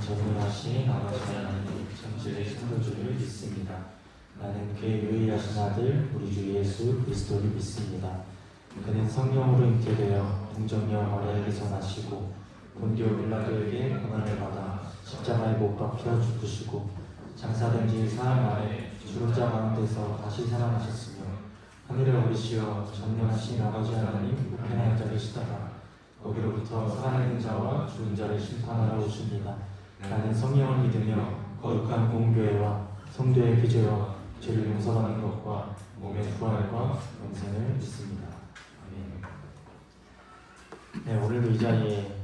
전능하신 아버지 하나님 천지의 창조주를 믿습니다. 나는 그의 유일하신 아들 우리 주 예수 그리스도를 믿습니다. 그는 성령으로 잉태되어 동정녀 마리아에게서 나시고 본디오 빌라도에게 고난을 받아 십자가에 못 박혀 죽으시고 장사된 지 사흘 만에 죽은 자 가운데서 다시 살아나셨으며 하늘에 오르시어 전능하신 아버지 하나님 우편에 앉아 계시다가 거기로부터 살아있는 자와 죽은 자를 심판하러 오십니다. 나는 성령을 믿으며 거룩한 공교회와 성도의 기저와 죄를 용서받는 것과 몸의 부활과 영생을 믿습니다. 아멘. 네, 오늘도 이 자리에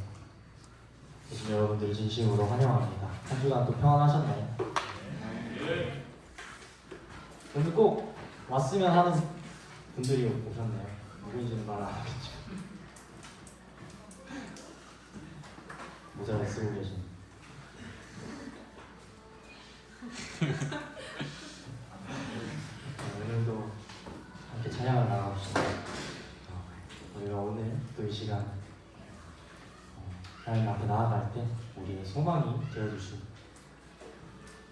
계신 여러분들 진심으로 환영합니다. 한 주간 또 평안하셨나요? 네. 오늘 꼭 왔으면 하는 분들이 오셨네요. 누구인지는 말 안 하겠죠. 모자를 쓰고 계신. 오늘도 함께 찬양을 나가봅시다. 우리가 오늘 또 이 시간 하나님 앞에 나아갈 때 우리의 소망이 되어주신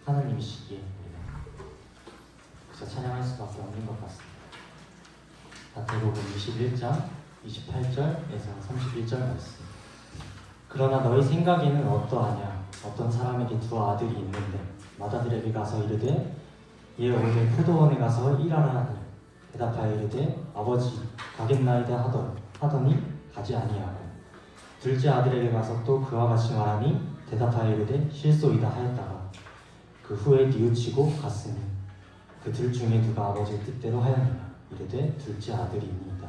하나님이시기에 우리가 그래서 찬양할 수밖에 없는 것 같습니다. 마태복음 21장 28절에서 31절 말씀. 그러나 너희 생각에는 어떠하냐? 어떤 사람에게 두 아들이 있는데 맏아들에게 가서 이르되 얘 오늘 포도원에 가서 일하라 하니 대답하여 이르되 아버지 가겠나이다 하더니 가지 아니하고 둘째 아들에게 가서 또 그와 같이 말하니 대답하여 이르되 실소이다 하였다가 그 후에 뉘우치고 갔으니 그 둘 중에 누가 아버지의 뜻대로 하였느냐? 이르되 둘째 아들이니이다.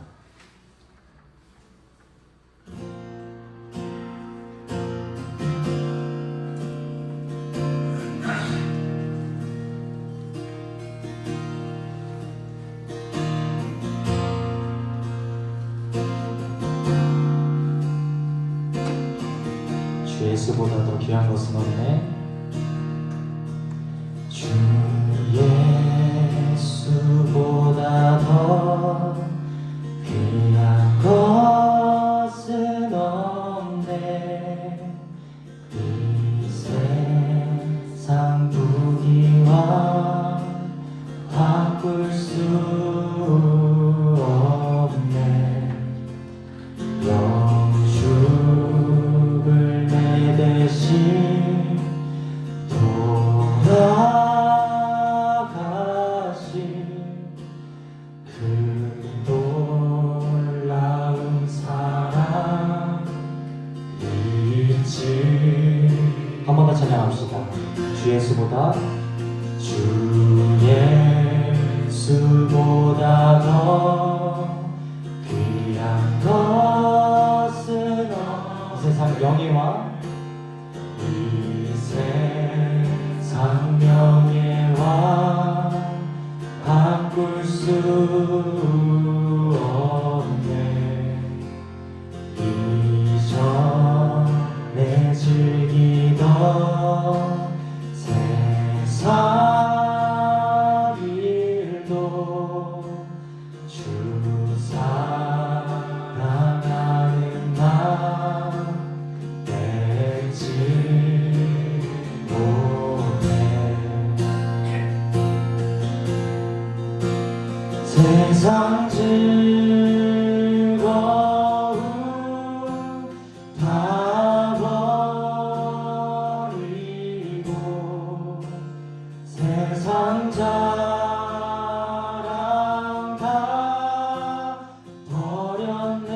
주 예수보다 더 귀한 것은 없네. 주 예수보다 더 귀한 것은 없네. 이 세상 부귀와 바꿀 수 없네. 영죽을 내 대신 돌아가신 그 놀라운 사랑 있지. 한 번 더 찬양합시다. 주 예수보다 더 귀한 것은 이 세상 명예와 이 세상 명예와 바꿀 수 없네. 이전에 즐기던 세상 일도 주 사랑하는 마음 뺏지 못해. 세상 즐거움 다 버리고 세상 자랑 다 버렸네.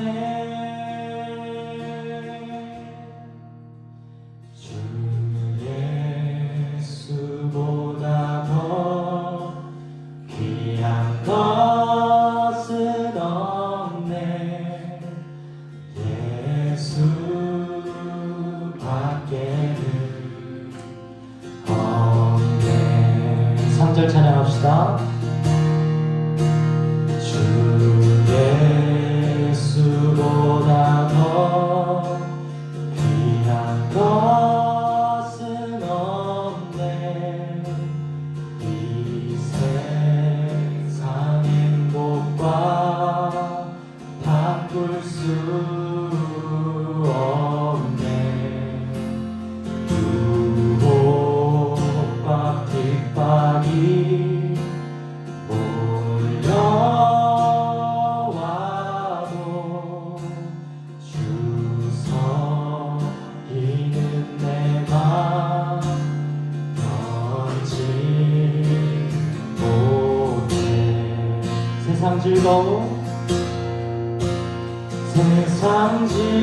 주 예수보다 더 귀한 것은 없네. 예수밖에는 없네. 3절 찬양합시다. 주 예수보다 더 귀한 것은 없네. 이 세상 행복과 바꿀 수 없네. 즐거움 세상 즐거움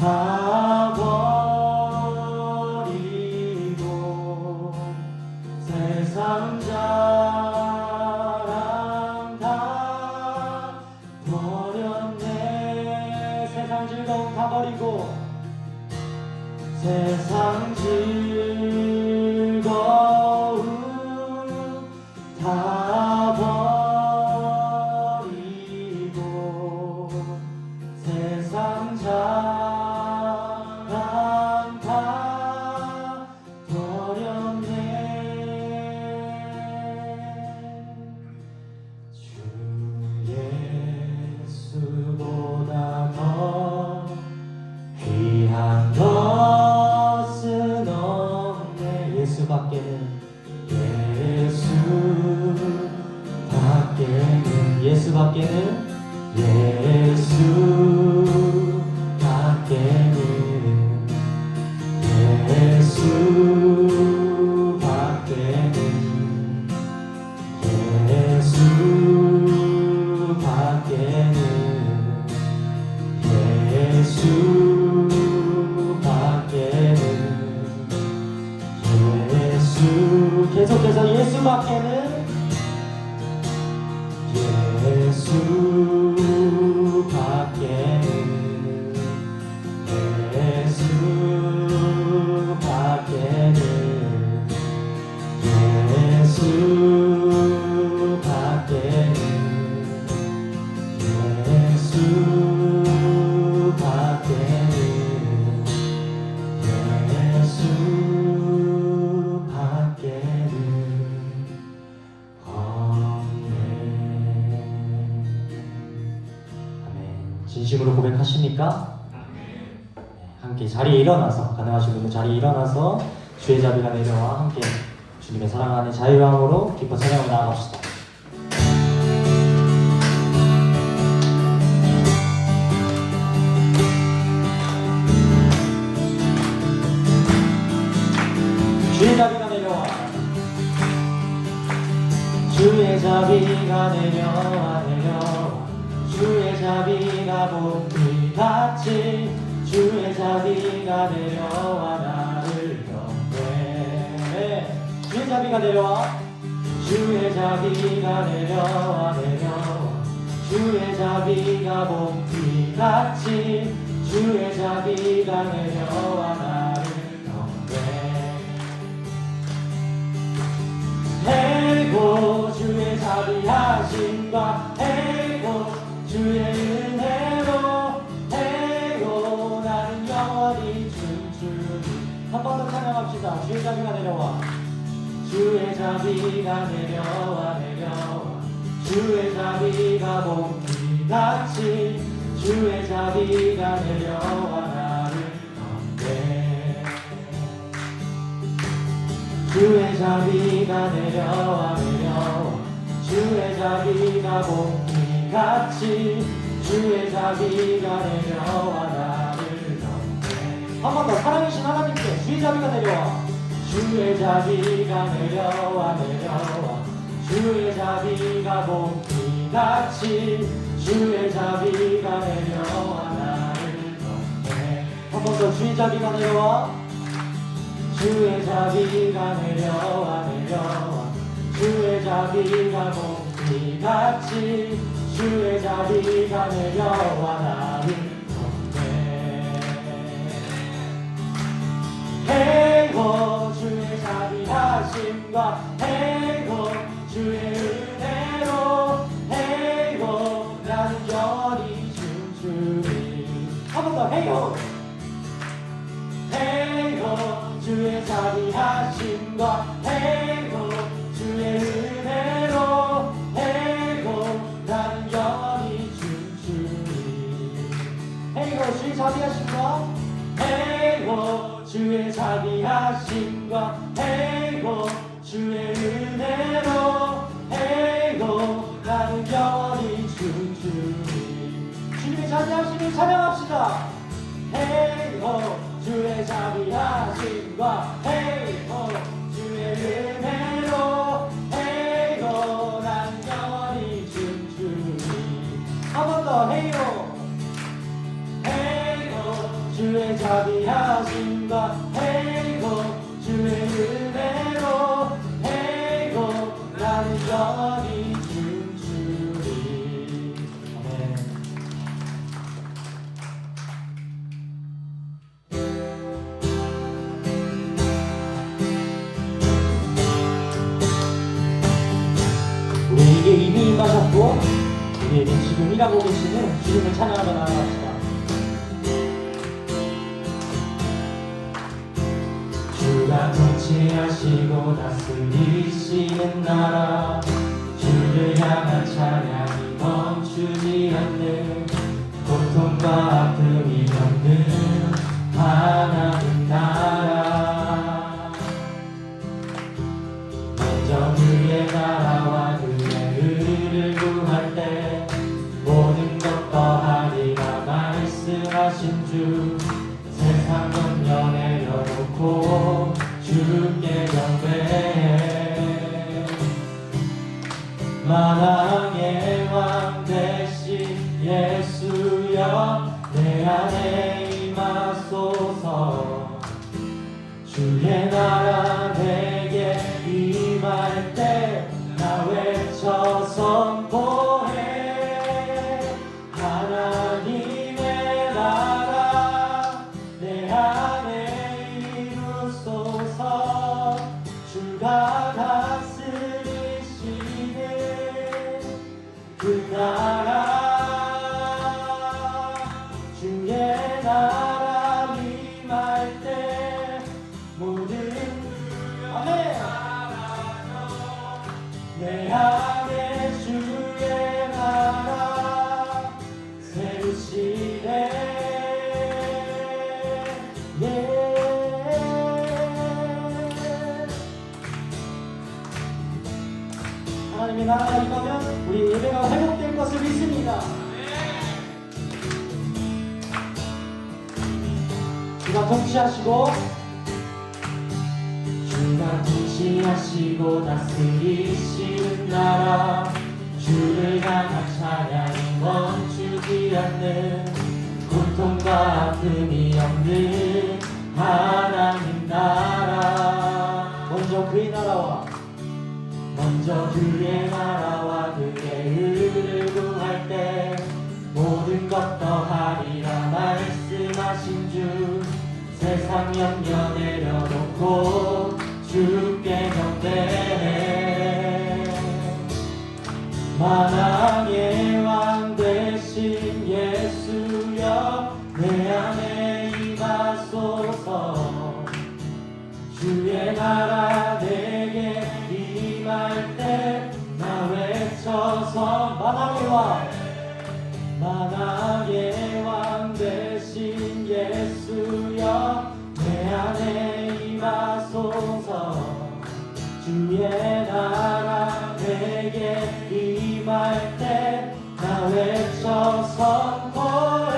다 버리고 세상 자랑 다 버렸네. 세상 즐거움 다 버리고 세상 즐거움 다 버리고 세상 자랑 다 버렸네. 주 예수보다 더 귀한 것은 없네. 예수밖에는 예수밖에는 계속해서 예수밖에는 진심으로 고백하십니까? 함께 자리에 일어나서, 가능하신 분은 자리에 일어나서 주의 자비가 내려와 함께 주님의 사랑 안에 자유함으로 기뻐 찬양을 나아갑시다. 주의 자비가 내려와, 주의 자비가 내려와 내려와, 주의 자비가 봄비같이 주의 자비가 내려와 나를 덮네. 주의 자비가 내려와, 주의 자비가 내려와 내려와, 주의 자비가 봄비같이 주의 자비가 내려와 나를 덮네. 해고 주의 자비하심과 해고 주의 은혜로 해고 나는 영원히 춤추리. 한 번 더 찬양합시다. 주의 자비가 내려와, 주의 자비가 내려와 내려와, 주의 자비가 봄비같이 주의 자비가 내려와 나를 덮네. 주의 자비가 내려와 내려와, 주의 자비가 봄비같이 주의 자비가 내려와 나를 덮네. 한 번 더 사랑이신 하나님께 주의 자비가 내려와, 주의 자비가 내려와 내려와, 주의 자비가 봄비같이 주의 자비가 내려와 나를 덮네. 한 번 더 주의 자비가 내려와, 주의 자비가 내려와 내려와, 주의 자비가 봄비같이 주의 자비가 내려와 나를 덮네. 해고 주의 자비하심과 해고 주의 은혜로 해고 나는 영원히 춤추리. 한 번 더 해고 해고 주의 자비하심과 해고 주의 은혜로 해고 나는 영원히 춤추리. 해고 주의 자비하심과 해고 주의 자비하심과 해고 주의 은혜로 해고 나는 영원히 춤추리. 주님의 자비하심을 찬양합시다. 해고 주의 자비하심과 해고 주의 은혜로 주의 자비하심과 행복 주의 은혜로 행복 나는 영원히 춤추리. 아멘. 우리에게 이미 임하셨고 우리에게 지금 일하고 계시는 주님을 찬양하며 나아갑시다. 주가 통치하시고 다스리시는 나라 주를 향한 찬양이 멈추지 않는 고통과 아픔이 없는 하나님 나라 먼저 그의 나라와 그의 의를 구할 때 모든 것 더하리라 말씀하신 주 세상 염려 내려놓고 주께 경배해 만왕의 왕 되신 예수여 내 안에 임하소서 주의 나라 내게 임할 때 나 외쳐 선포해 하나님의 나라 내 안에 이루소서 주가 다스리시는 그 나라 주의 나라 임할 때 모든 아멘 내 안에 주의 나라 세우시네 하나님의 나라가 임하면 우리 예배가 회복될 것을 믿습니다. 주가 통치하시고 주가 통치하시고 다스리시는 나라 주를 향한 찬양이 멈추지 않는 고통과 아픔이 없는 하나님 나라 먼저 그의 나라와 그의 의를 구할 때 모든 것 더하리라 말씀하신 주 세상 염려 내려놓고 주께 경배해 만왕의 왕 되신 예수여 내 안에 임하소서 주의 나라 내게 임할 때 나 외쳐서 만왕의 왕 되신 예수여 내 안에 임하소서 주의 나라 내게 임할 때 나 외쳐 선포해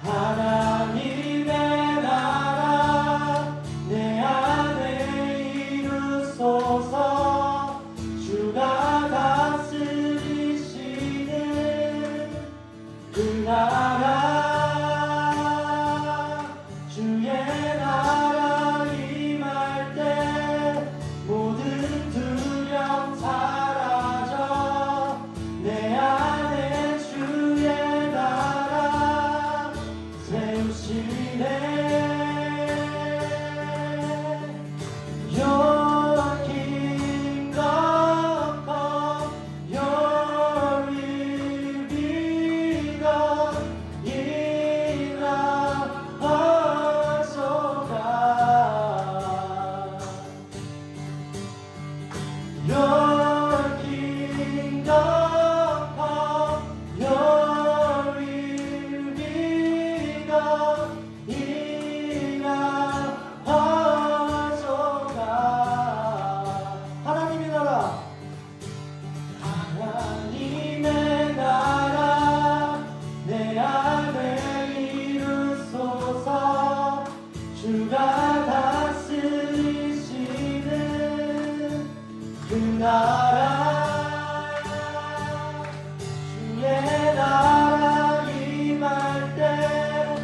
하나님의 나라 내 안에 이루소서 주가 다스리시는 그 나라 주의 나라 임할 때 모든 두려움 사라져 내 안에 주의 나라 세우시네 Your kingdom come, your will be done in our hearts, O God. Your kingdom come, your will be done in our hearts, O God. 하나님의 나라 내 안에 이루소서 주가 다스리시는 그 나라 주의 나라 임할 때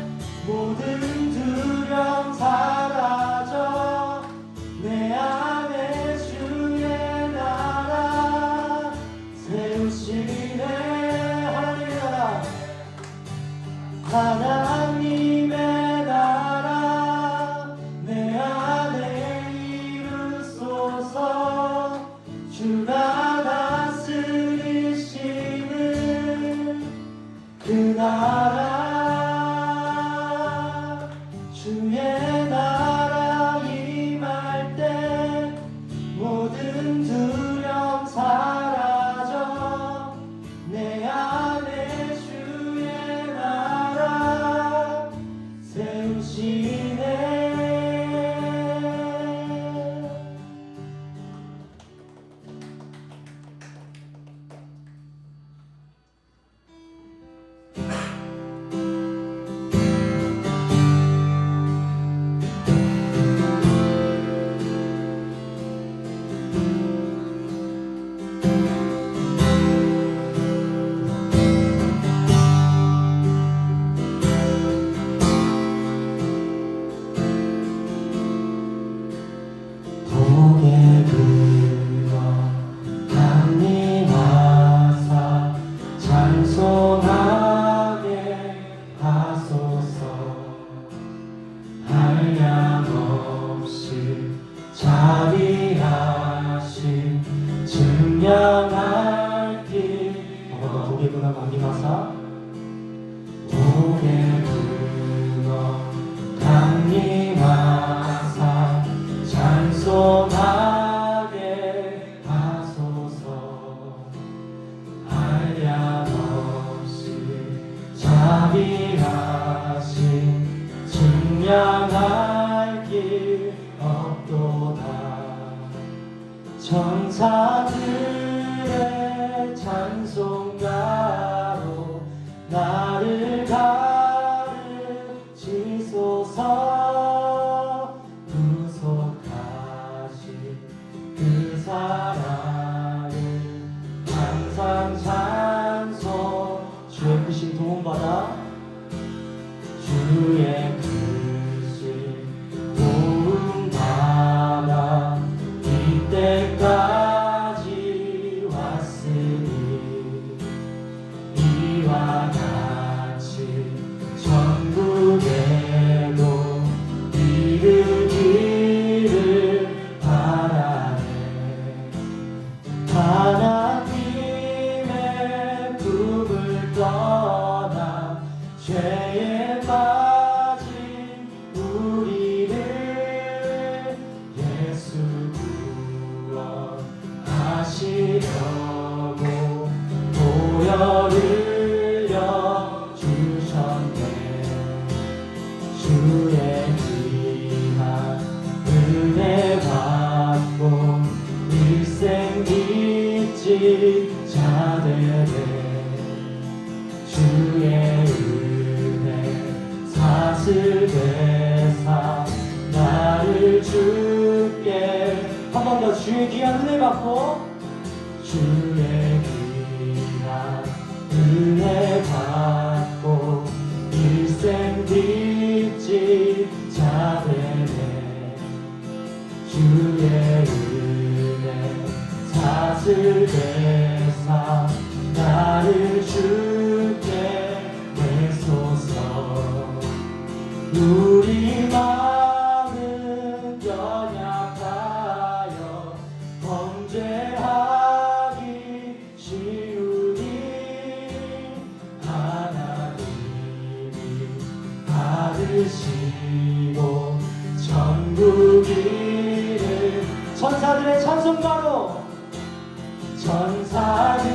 한량없이 자비하신 증량할 길. 고개구나 강림하사 고개구나 강림하사 찬송하게 하소서. 한량없이 자비하신 증량할 길 없도다. 천사들의 찬송가로 나를 가르치소서. 구속하신 그 사랑을 항상 찬송. 주의 크신 도움받아 주의 크신 도움받아 이때까지 왔으니 이와 같이 천국에도 이르기를 바라네. 하나님의 품을 떠나 죄에 빠진 우리를 예수 구원하시려고 보혈을 주셨네. 주의 귀한 은혜 받고 일생 믿지 자되네. 주의 은혜 사슬되사 나를 주께. 한 번 더 주의 귀한 은혜 받고 주의 귀한 은혜 받고 일생 믿지 자되네. 주의 은혜 사슬되사 나를 주께 내소서. 우리 마음은 연약하여 범죄하기 쉬우니 하나님이 받으시고 천국 이를 천사들의 찬송가로 천사들의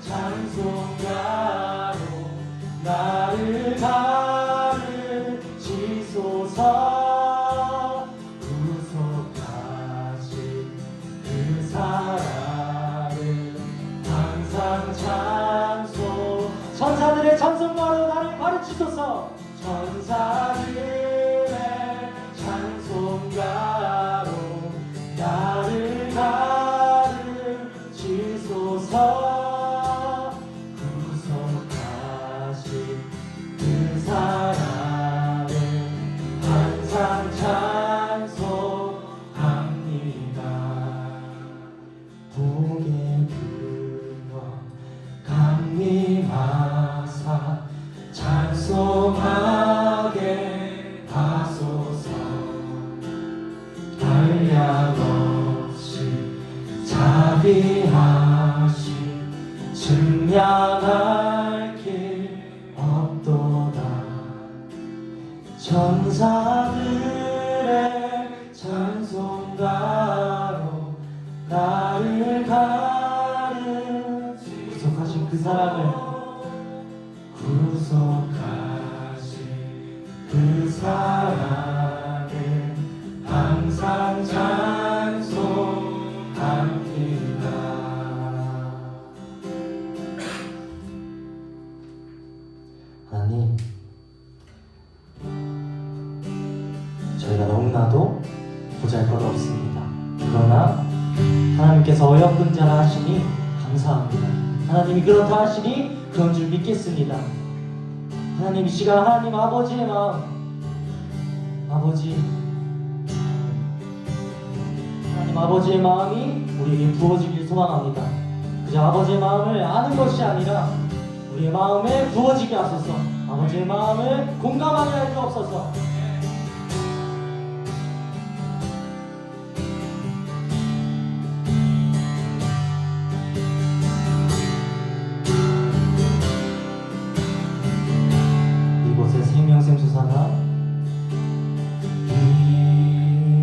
찬송가로 나를 가르치소서. 구속하신 그 사랑을 항상 찬송. 천사들의 찬송가로 나를 가르치소서. 천사들의 찬송가로 나를 가르치소서. 구속하신 그 사랑을 항상 찬송합니다. 복의 근원 강림하사 찬송하게 하소서. 한량없이 자비하신 증량할 길 없도다. 천사들의 찬송가로 나를 구속하신 그 사랑을 구속하신 그 사랑을 항상 찬송합니다. 하나님, 저희가 너무나도 보잘것없습니다. 그러나 하나님께서 어여쁜 자라 하시니 감사합니다. 하나님이 그렇다 하시니 그런 줄 믿겠습니다. 하나님, 이 시간 하나님 아버지의 마음, 하나님 아버지의 마음이 우리에게 부어지길 소망합니다. 그저 아버지의 마음을 아는 것이 아니라 우리의 마음에 부어지게 하소서. 아버지의 마음을 공감하게 할 수 없어서 이곳에 생명샘 솟아나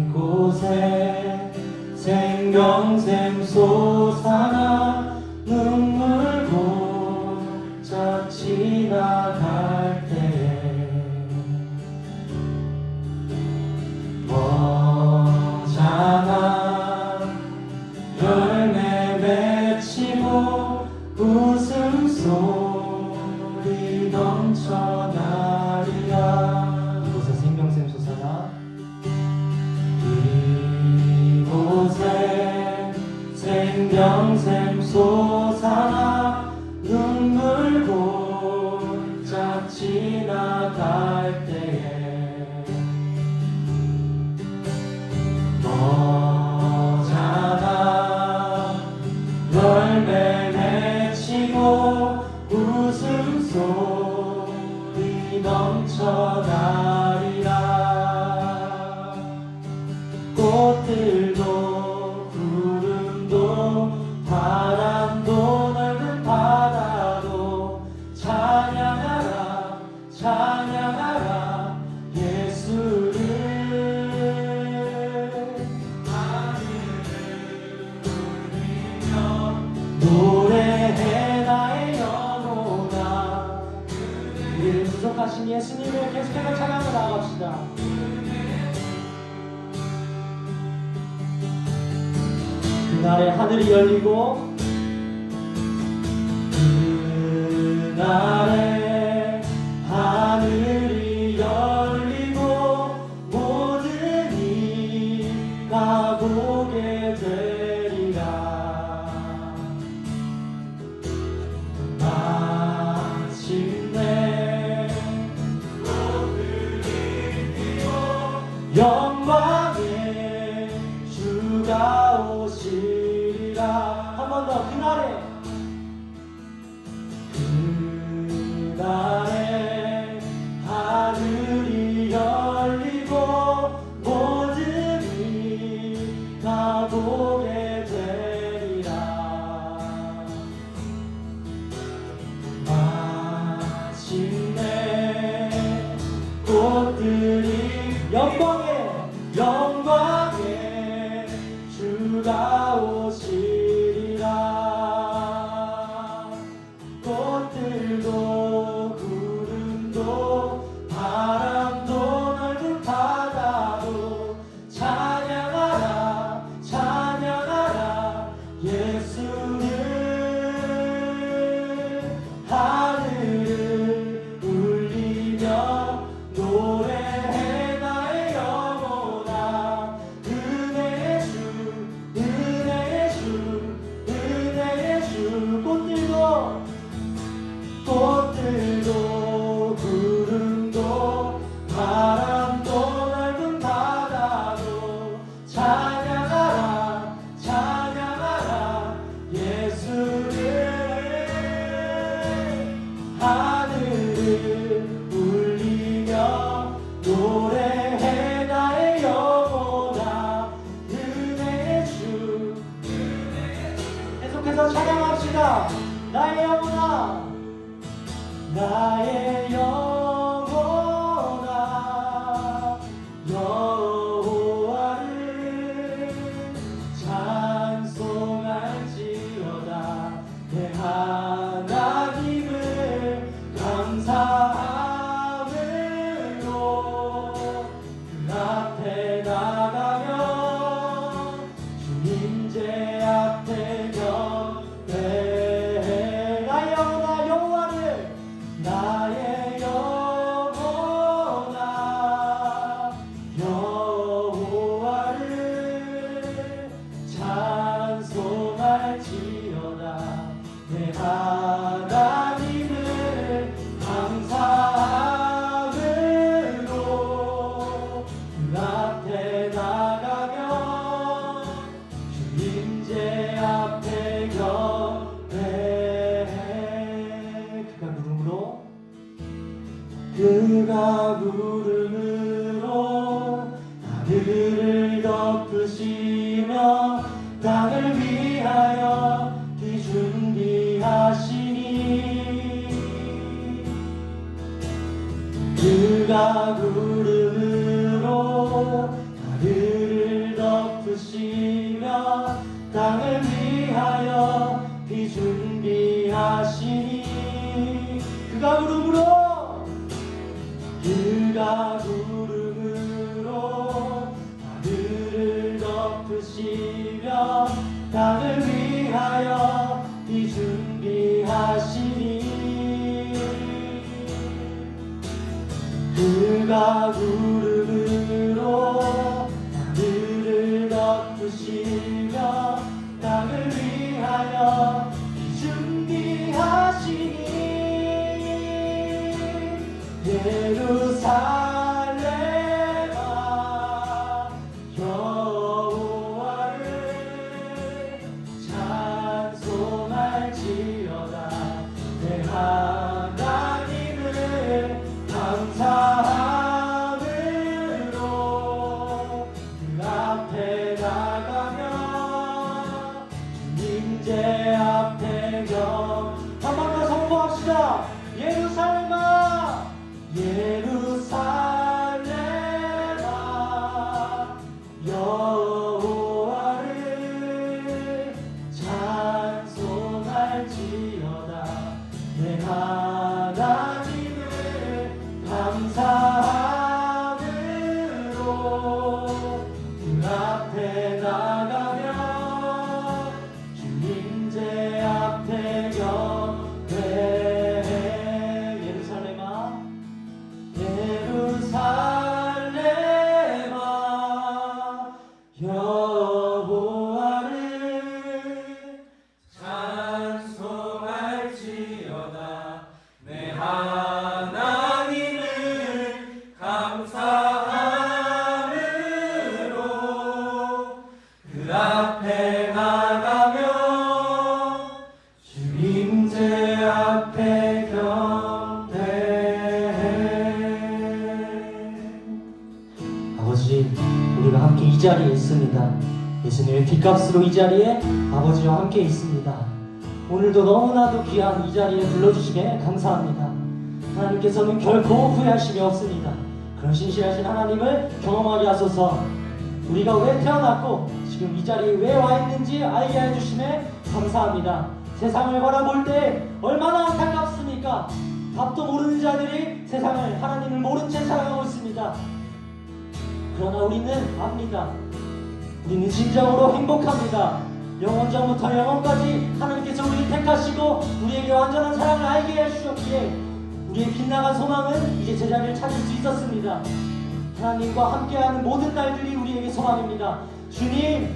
이곳에 생명샘 솟아나 눈물 고쳐 지나갈 때에 머장한 열매 맺히고 웃음소리 넘쳐나리라. 이곳에 생명샘 솟아나 이곳에 생명샘 솟아나 눈물 고짝 지나갈 때에 너잖아 열매 맺히고 웃음소리 넘쳐나리라. 꽃들도 구름도 바람도 넓은 바다도 찬양하라 찬양하라 예수를. 하늘을 울리며 노래해 나의 영혼아. 우리를 구속하신 예수님을 계속해서 찬양하며 나아갑시다. 그날에 하늘이 열리고 그날에 하늘이 열리고 모든 이가 보게 되리라. 마침내 꽃들이 피고 영광의 주가 오시리라. 한 번 더. 그날에 하늘이 열리고 모든 이가 보게 되리라. 마침내 꽃들이 영광의 주가 오시리라. 꽃들도 구름도 바람도 넓은 바다도 찬양하라 찬양하라 예수를. 하늘을 울리며 노래해 나의 영혼아. 은혜의 주 은혜의 주 은혜의 주. 꽃들도 구름도 바람도 넓은 바다도 찬양하라 찬양하라 예수를. 하늘을 울리며 노래해 나의 영혼아. 은혜의 주 계속해서 찬양합시다. 나의 영혼아 나의 영혼아 여호와를 찬송할지어다. 내 하나님을 감사함으로 그 앞에 나가며 주님 제 앞에 경배해. 나의 영혼아 여호와를 나의 영혼아 여호와를 찬송할지어다. 내 하나님을 감사함으로 그 앞에 나가며 주님 제 앞에 경배해. 그가 구름으로 하늘을 덮으시며 땅을 위하여 비 준비하시니 그가 구름으로 하늘을 덮으시며 땅을 위하여 비 준비하시니 그가 구름으로 하늘을 덮으시며 땅을 위하여 비 준비하시니 그가 구름으로 하늘을 덮으시며 땅을 위하여 비 준비하시니 예루살렘아 여호와를 찬송할지어다 내 하나님을 감사함으로 그 앞에 나가며 임재 앞에 한 번 더 성공합시다. 예루살렘아 여호와를 찬송할지어다 내 하나님을 감사함으로 그 앞에 나가며 주 임재 앞에 경배해 예루살렘아 여호와를 찬송할지어다 내 하나님을 감사함으로 그 앞에 나가며 주 임재 앞에 아버지, 우리가 함께 이 자리에 있습니다. 예수님의 핏값으로 이 자리에 아버지와 함께 있습니다. 오늘도 너무나도 귀한 이 자리에 불러주시게 감사합니다. 하나님께서는 결코 후회하심이 없습니다. 그런 신실하신 하나님을 경험하게 하소서. 우리가 왜 태어났고 지금 이 자리에 왜 와 있는지 알게 해주심에 감사합니다. 세상을 바라볼 때 얼마나 안타깝습니까? 답도 모르는 자들이 세상을 하나님을 모른 채 살아가고 있습니다. 그러나 우리는 압니다. 우리는 진정으로 행복합니다. 영원전부터 영원까지 하나님께서 우리를 택하시고 우리에게 완전한 사랑을 알게 해주셨기에 우리의 빛나간 소망은 이제 제자리를 찾을 수 있었습니다. 하나님과 함께하는 모든 날들이 우리에게 소망입니다. 주님,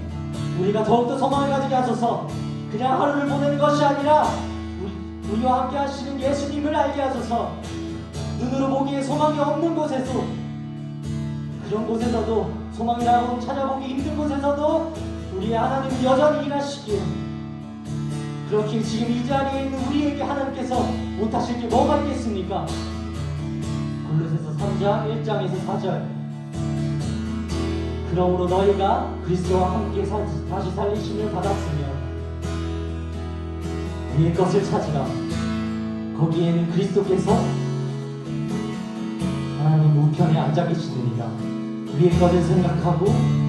우리가 더욱더 소망을 가지게 하소서. 그냥 하루를 보내는 것이 아니라 우리와 함께 하시는 예수님을 알게 하소서. 눈으로 보기에 소망이 없는 곳에서, 그런 곳에서도, 소망이라고 찾아보기 힘든 곳에서도 우리의 하나님은 여전히 일하시기에, 그렇게 지금 이 자리에 있는 우리에게 하나님께서 못하실 게 뭐가 있겠습니까? 골로새서 3장 1장에서 4절, 그러므로 너희가 그리스도와 함께 다시 살리심을 받았으며 위의 것을 찾으라. 거기에는 그리스도께서 하나님 우편에 앉아 계시느니라. 위의 것을 생각하고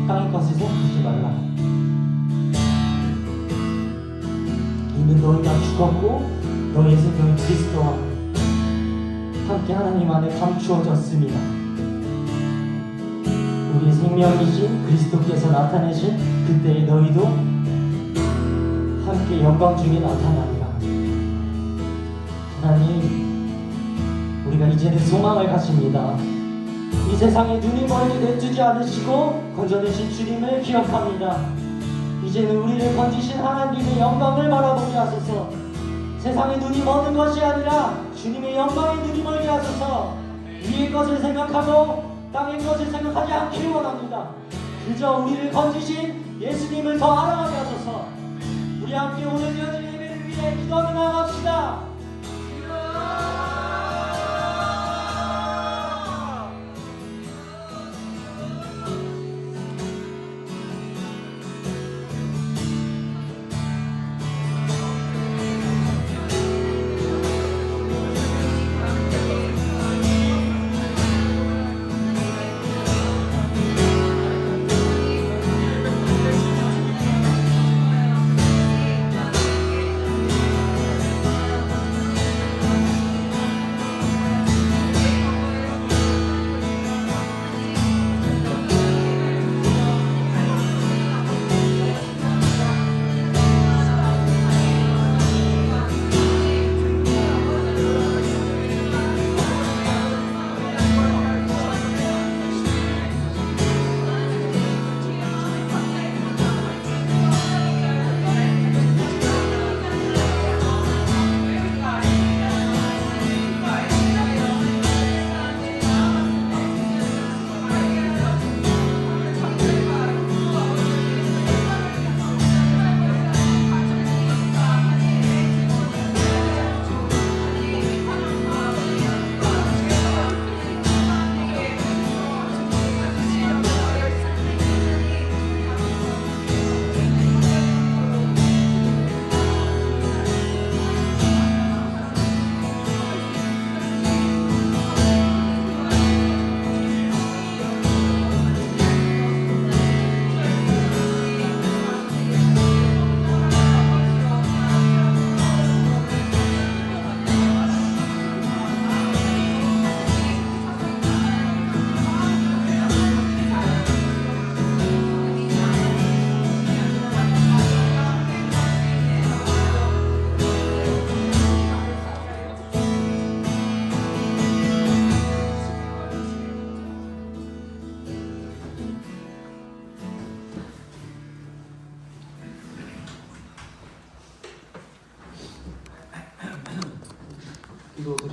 땅의 것을 생각하지 말라. 이는 너희가 죽었고 너희의 생명은 그리스도와 함께 하나님 안에 감추어졌습니다. 우리의 생명이신 그리스도께서 나타내신 그때의 너희도 함께 영광 중에 나타나리라. 하나님, 우리가 이제는 소망을 가집니다. 이 세상에 눈이 멀게 내주지 않으시고 건져내신 주님을 기억합니다. 이제는 우리를 건지신 하나님의 영광을 바라보게 하소서. 세상의 눈이 머는 것이 아니라 주님의 영광의 눈이 멀게 하소서. 위의 것을 생각하고 땅의 것을 생각하지 않기를 원합니다. 그저 우리를 건지신 예수님을 더 알아가게 하소서. 우리 함께 오늘 드려진 예배를 위해 기도하며 나갑시다.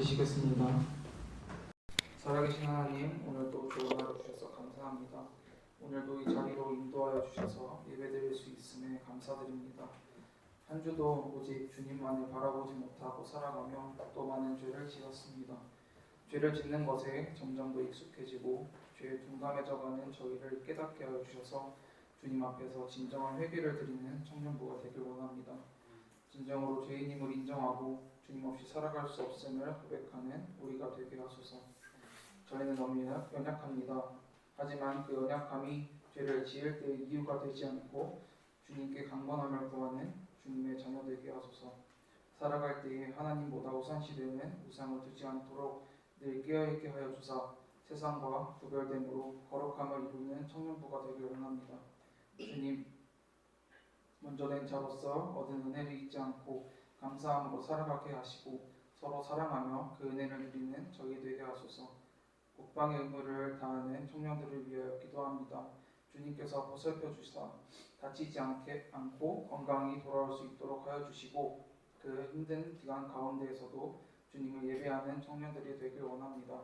주시겠습니다. 살아계신 하나님, 오늘도 좋은 하루 주셔서 감사합니다. 오늘도 이 자리로 인도하여 주셔서 예배드릴 수 있음에 감사드립니다. 한 주도 오직 주님만을 바라보지 못하고 살아가며 또 많은 죄를 지었습니다. 죄를 짓는 것에 점점 더 익숙해지고 죄에 둔감해져가는 저희를 깨닫게 하여 주셔서 주님 앞에서 진정한 회개를 드리는 청년부가 되길 원합니다. 진정으로 죄인임을 인정하고 주님 없이 살아갈 수 없음을 고백하는 우리가 되게 하소서. 저희는 너무 연약합니다. 하지만 그 연약함이 죄를 지을 때의 이유가 되지 않고 주님께 강건함을 구하는 주님의 자녀 되게 하소서. 살아갈 때에 하나님보다 우선시되는 우상을 두지 않도록 늘 깨어있게 하여 주사 세상과 구별됨으로 거룩함을 이루는 청년부가 되길 원합니다. 주님, 먼저 된 자로서 얻은 은혜를 잊지 않고 감사함으로 살아가게 하시고 서로 사랑하며 그 은혜를 누리는 저희 되게 하소서. 국방의 의무를 다하는 청년들을 위하여 기도합니다. 주님께서 보살펴 주사 다치지 않고 건강히 돌아올 수 있도록 하여 주시고 그 힘든 기간 가운데에서도 주님을 예배하는 청년들이 되길 원합니다.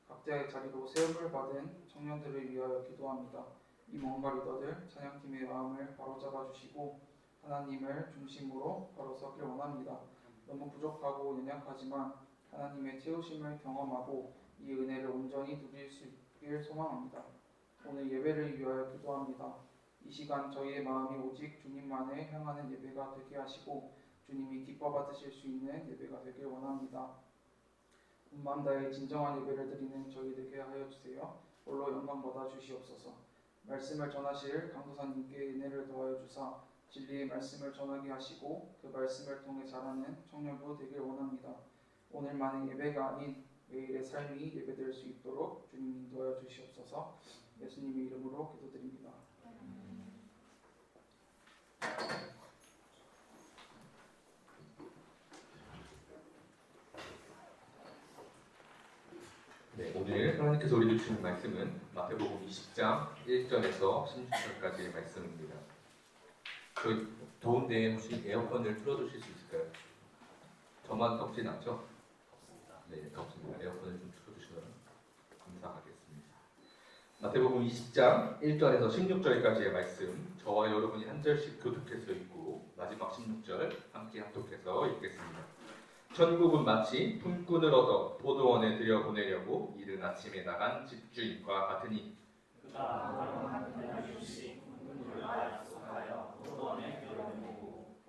각자의 자리로 세움을 받은 청년들을 위하여 기도합니다. 이 뭔가 리더들 찬양팀의 마음을 바로잡아 주시고 하나님을 중심으로 바로 서길 원합니다. 너무 부족하고 연약하지만 하나님의 채우심을 경험하고 이 은혜를 온전히 누릴 수 있길 소망합니다. 오늘 예배를 위하여 기도합니다. 이 시간 저희의 마음이 오직 주님만을 향하는 예배가 되게 하시고 주님이 기뻐 받으실 수 있는 예배가 되길 원합니다. 온 마음 다해 진정한 예배를 드리는 저희 되게 하여 주세요. 홀로 영광 받아 주시옵소서. 말씀을 전하실 강도사님께 은혜를 더하여 주사 진리의 말씀을 전하게 하시고 그 말씀을 통해 자라는 청년부 되길 원합니다. 오늘만의 예배가 아닌 매일의 삶이 예배될 수 있도록 주님 인도하여 주시옵소서. 예수님의 이름으로 기도드립니다. 네, 오늘 하나님께서 우리를 주신 말씀은 마태복음 20장 1절에서 16절까지의 말씀입니다. 그 더운데 혹시 에어컨을 틀어주실 수 있을까요? 저만 덥진 않죠? 네, 덥습니다. 에어컨을 좀 틀어주시면 감사하겠습니다. 마태복음 20장 1절에서 16절까지의 말씀, 저와 여러분이 한 절씩 교독해서 읽고 마지막 16절 함께 합독해서 읽겠습니다. 천국은 마치 품꾼을 얻어 포도원에 들여보내려고 이른 아침에 나간 집주인과 같으니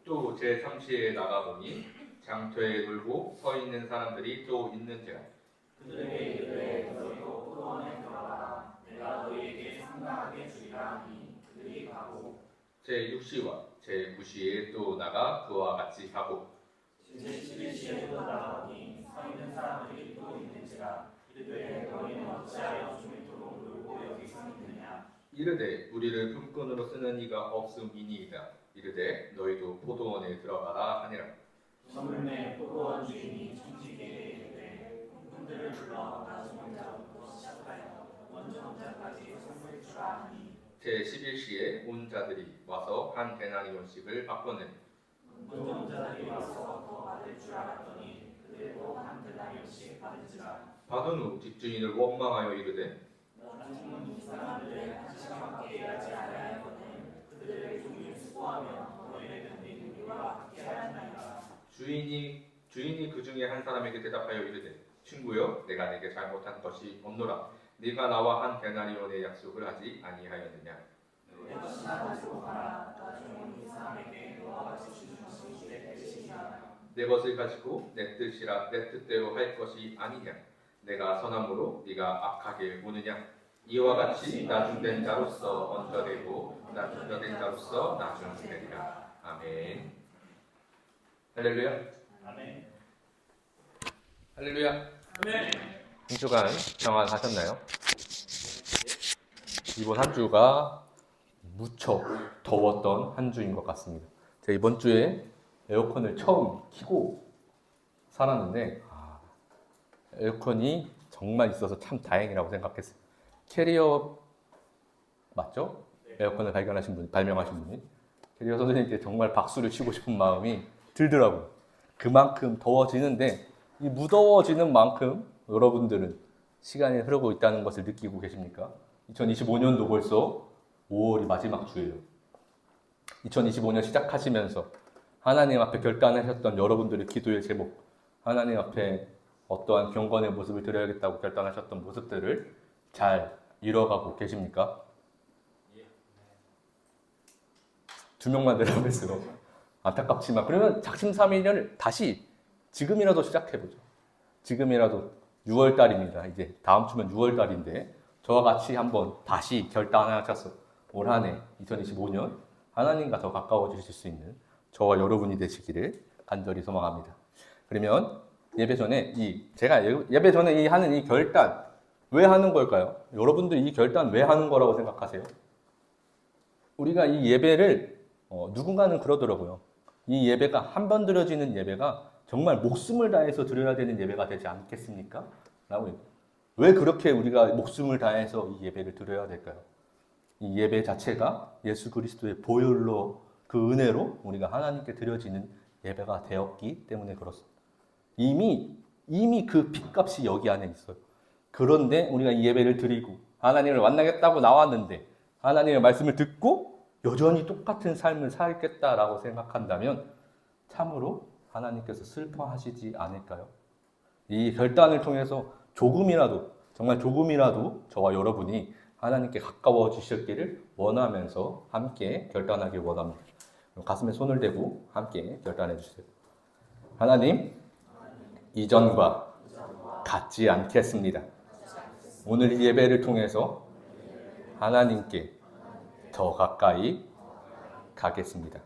또 제3시에 나가보니 장터에 놀고 서 있는 사람들이 또 있는지라 그들에게 이르되 너희도 포도원에 들어가라 내가 너희에게 상당하게 주리라 하니 그들이 가고 제6시와 제9시에 또 나가 그와 같이 하고 제11시에 또 나가보니 서 있는 사람들이 또 있는지라 이르되 너희는 어찌하여 종일토록 놀고 여기 서 있느냐 이르되 우리를 품꾼으로 쓰는 이가 없음이니이다. 이르되 너희도 포도원에 들어가라 하니라. 저물매 포도원 주인이 청지기에게 이르되 품꾼들을 불러 낮은 혼자부터 시작하여 먼저 혼자까지 선물 주라 하니 제11시에 온 자들이 와서 한 데나리온씩을 바꾸는 먼저 혼자들이 와서 더 받을 줄 알았더니 그들도 한 데나리온씩 받은지라 받은 후 집주인을 원망하여 이르되 나중은 이 사람들의 한 시간밖에 일하지 아니하였거든 그들의 종일 수고하며 너희의 견딘 우리와 함께 하였나이다. 주인이 그 중에 한 사람에게 대답하여 이르되 친구여 내가 내게 잘못한 것이 없노라. 네가 나와 한 데나리온의 약속을 하지 아니하였느냐. 내 것이나 가지고 가라. 나중은 이 사람에게 너와 같이 주는 것이 내 뜻이니라. 내 것을 가지고 내 뜻대로 할 것이 아니냐. 내가 선함으로 네가 악하게 보느냐. 이와 같이 나중된 자로서 먼저 되고 나중된 자로서 나중되리라. 아멘. 할렐루야. 아멘. 할렐루야. 아멘. 한 주간 평안하셨나요? 이번 한 주가 무척 더웠던 한 주인 것 같습니다. 제가 이번 주에 에어컨을 처음 켜고 살았는데 에어컨이 정말 있어서 참 다행이라고 생각했어요. 캐리어 맞죠? 에어컨을 발명하신 분이 캐리어 선생님께 정말 박수를 치고 싶은 마음이 들더라고요. 그만큼 더워지는데 이 무더워지는 만큼 여러분들은 시간이 흐르고 있다는 것을 느끼고 계십니까? 2025년도 벌써 5월이 마지막 주예요. 2025년 시작하시면서 하나님 앞에 결단하셨던 여러분들의 기도의 제목, 하나님 앞에 어떠한 경건의 모습을 드려야겠다고 결단하셨던 모습들을 잘 이뤄가고 계십니까? 2명만 내려볼수록 안타깝지만, 그러면 작심삼일을 다시 지금이라도 시작해보죠. 지금이라도 6월달입니다. 이제 다음 주면 6월달인데 저와 같이 한번 다시 결단하셔서 올 한 해 2025년 하나님과 더 가까워지실 수 있는 저와 여러분이 되시기를 간절히 소망합니다. 그러면 예배 전에 제가 예배 전에 하는 이 결단 왜 하는 걸까요? 여러분들 이 결단 왜 하는 거라고 생각하세요? 우리가 이 예배를 누군가는 그러더라고요. 이 예배가 한 번 드려지는 예배가 정말 목숨을 다해서 드려야 되는 예배가 되지 않겠습니까? 라고. 왜 그렇게 우리가 목숨을 다해서 이 예배를 드려야 될까요? 이 예배 자체가 예수 그리스도의 보혈로, 그 은혜로 우리가 하나님께 드려지는 예배가 되었기 때문에 그렇습니다. 이미 그 핏값이 여기 안에 있어요. 그런데 우리가 이 예배를 드리고 하나님을 만나겠다고 나왔는데 하나님의 말씀을 듣고 여전히 똑같은 삶을 살겠다라고 생각한다면 참으로 하나님께서 슬퍼하시지 않을까요? 이 결단을 통해서 조금이라도, 정말 조금이라도 저와 여러분이 하나님께 가까워지셨기를 원하면서 함께 결단하길 원합니다. 가슴에 손을 대고 함께 결단해 주세요. 하나님, 이전과 같지 않겠습니다. 오늘 이 예배를 통해서 하나님께 더 가까이 가겠습니다.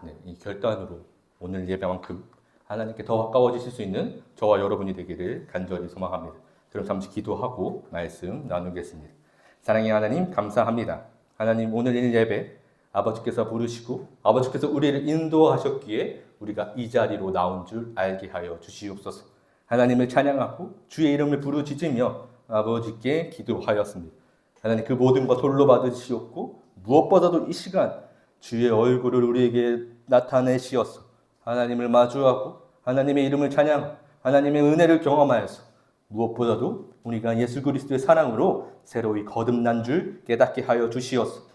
네, 이 결단으로 오늘 예배만큼 하나님께 더 가까워지실 수 있는 저와 여러분이 되기를 간절히 소망합니다. 그럼 잠시 기도하고 말씀 나누겠습니다. 사랑의 하나님, 감사합니다. 하나님, 오늘 이 예배 아버지께서 부르시고 아버지께서 우리를 인도하셨기에 우리가 이 자리로 나온 줄 알게 하여 주시옵소서. 하나님을 찬양하고 주의 이름을 부르짖으며 아버지께 기도하였습니다. 하나님, 그 모든 것 홀로 받으시옵고 무엇보다도 이 시간 주의 얼굴을 우리에게 나타내시어서 하나님을 마주하고 하나님의 이름을 찬양, 하나님의 은혜를 경험하여서 무엇보다도 우리가 예수 그리스도의 사랑으로 새로이 거듭난 줄 깨닫게 하여 주시옵소서.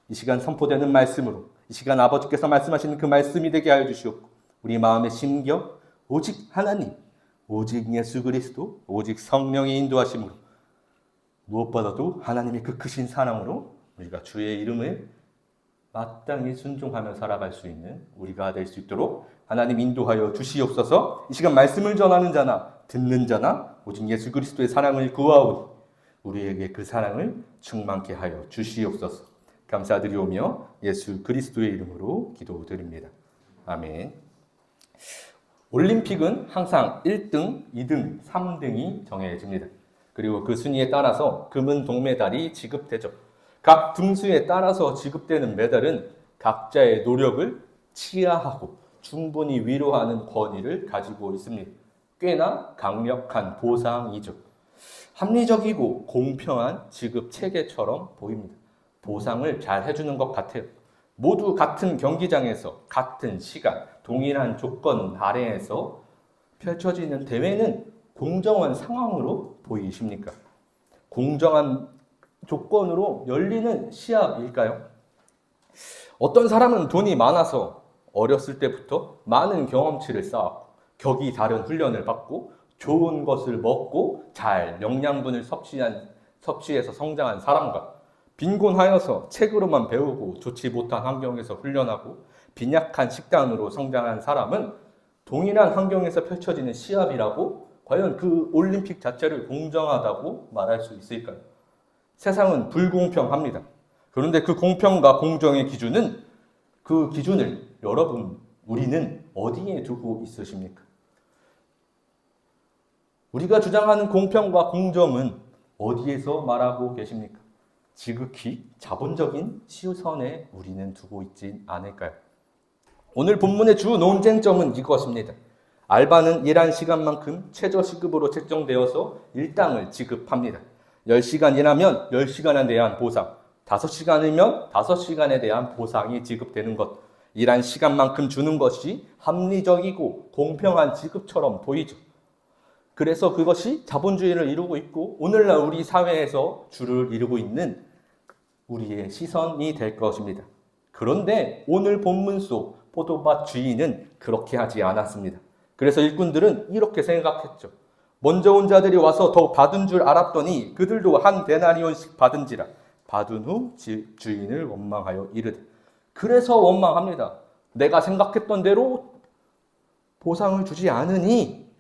이 시간 선포되는 말씀으로 이 시간 아버지께서 말씀하시는 그 말씀이 되게 하여 주시옵고 우리 마음의 심경 오직 하나님, 오직 예수 그리스도, 오직 성령의 인도하심으로 무엇보다도 하나님의 그 크신 사랑으로 우리가 주의 이름을 마땅히 순종하며 살아갈 수 있는 우리가 될 수 있도록 하나님 인도하여 주시옵소서. 이 시간 말씀을 전하는 자나 듣는 자나 오직 예수 그리스도의 사랑을 구하오니 우리에게 그 사랑을 충만케 하여 주시옵소서. 감사드리오며 예수 그리스도의 이름으로 기도드립니다. 아멘. 올림픽은 항상 1등, 2등, 3등이 정해집니다. 그리고 그 순위에 따라서 금은 동메달이 지급되죠. 각 등수에 따라서 지급되는 메달은 각자의 노력을 치하하고 충분히 위로하는 권위를 가지고 있습니다. 꽤나 강력한 보상이죠. 합리적이고 공평한 지급 체계처럼 보입니다. 보상을 잘 해주는 것 같아요. 모두 같은 경기장에서 같은 시간, 동일한 조건 아래에서 펼쳐지는 대회는 공정한 상황으로 보이십니까? 공정한 조건으로 열리는 시합일까요? 어떤 사람은 돈이 많아서 어렸을 때부터 많은 경험치를 쌓았고 격이 다른 훈련을 받고 좋은 것을 먹고 잘 영양분을 섭취해서 성장한 사람과 빈곤하여서 책으로만 배우고 좋지 못한 환경에서 훈련하고 빈약한 식단으로 성장한 사람은 동일한 환경에서 펼쳐지는 시합이라고 과연 그 올림픽 자체를 공정하다고 말할 수 있을까요? 세상은 불공평합니다. 그런데 그 공평과 공정의 기준은 그 기준을 우리는 어디에 두고 있으십니까? 우리가 주장하는 공평과 공정은 어디에서 말하고 계십니까? 지극히 자본적인 시선에 우리는 두고 있지 않을까요? 오늘 본문의 주 논쟁점은 이것입니다. 알바는 일한 시간만큼 최저시급으로 책정되어서 일당을 지급합니다. 10시간 일하면 10시간에 대한 보상, 5시간이면 5시간에 대한 보상이 지급되는 것, 일한 시간만큼 주는 것이 합리적이고 공평한 지급처럼 보이죠. 그래서 그것이 자본주의를 이루고 있고 오늘날 우리 사회에서 주를 이루고 있는 우리의 시선이 될 것입니다. 그런데 오늘 본문 속 포도밭 주인은 그렇게 하지 않았습니다. 그래서 일꾼들은 이렇게 생각했죠. 먼저 온 자들이 와서 더 받은 줄 알았더니 그들도 한 데나리온씩 받은지라. 받은 후 주인을 원망하여 이르되. 그래서 원망합니다. 내가 생각했던 대로 보상을 주지 않으니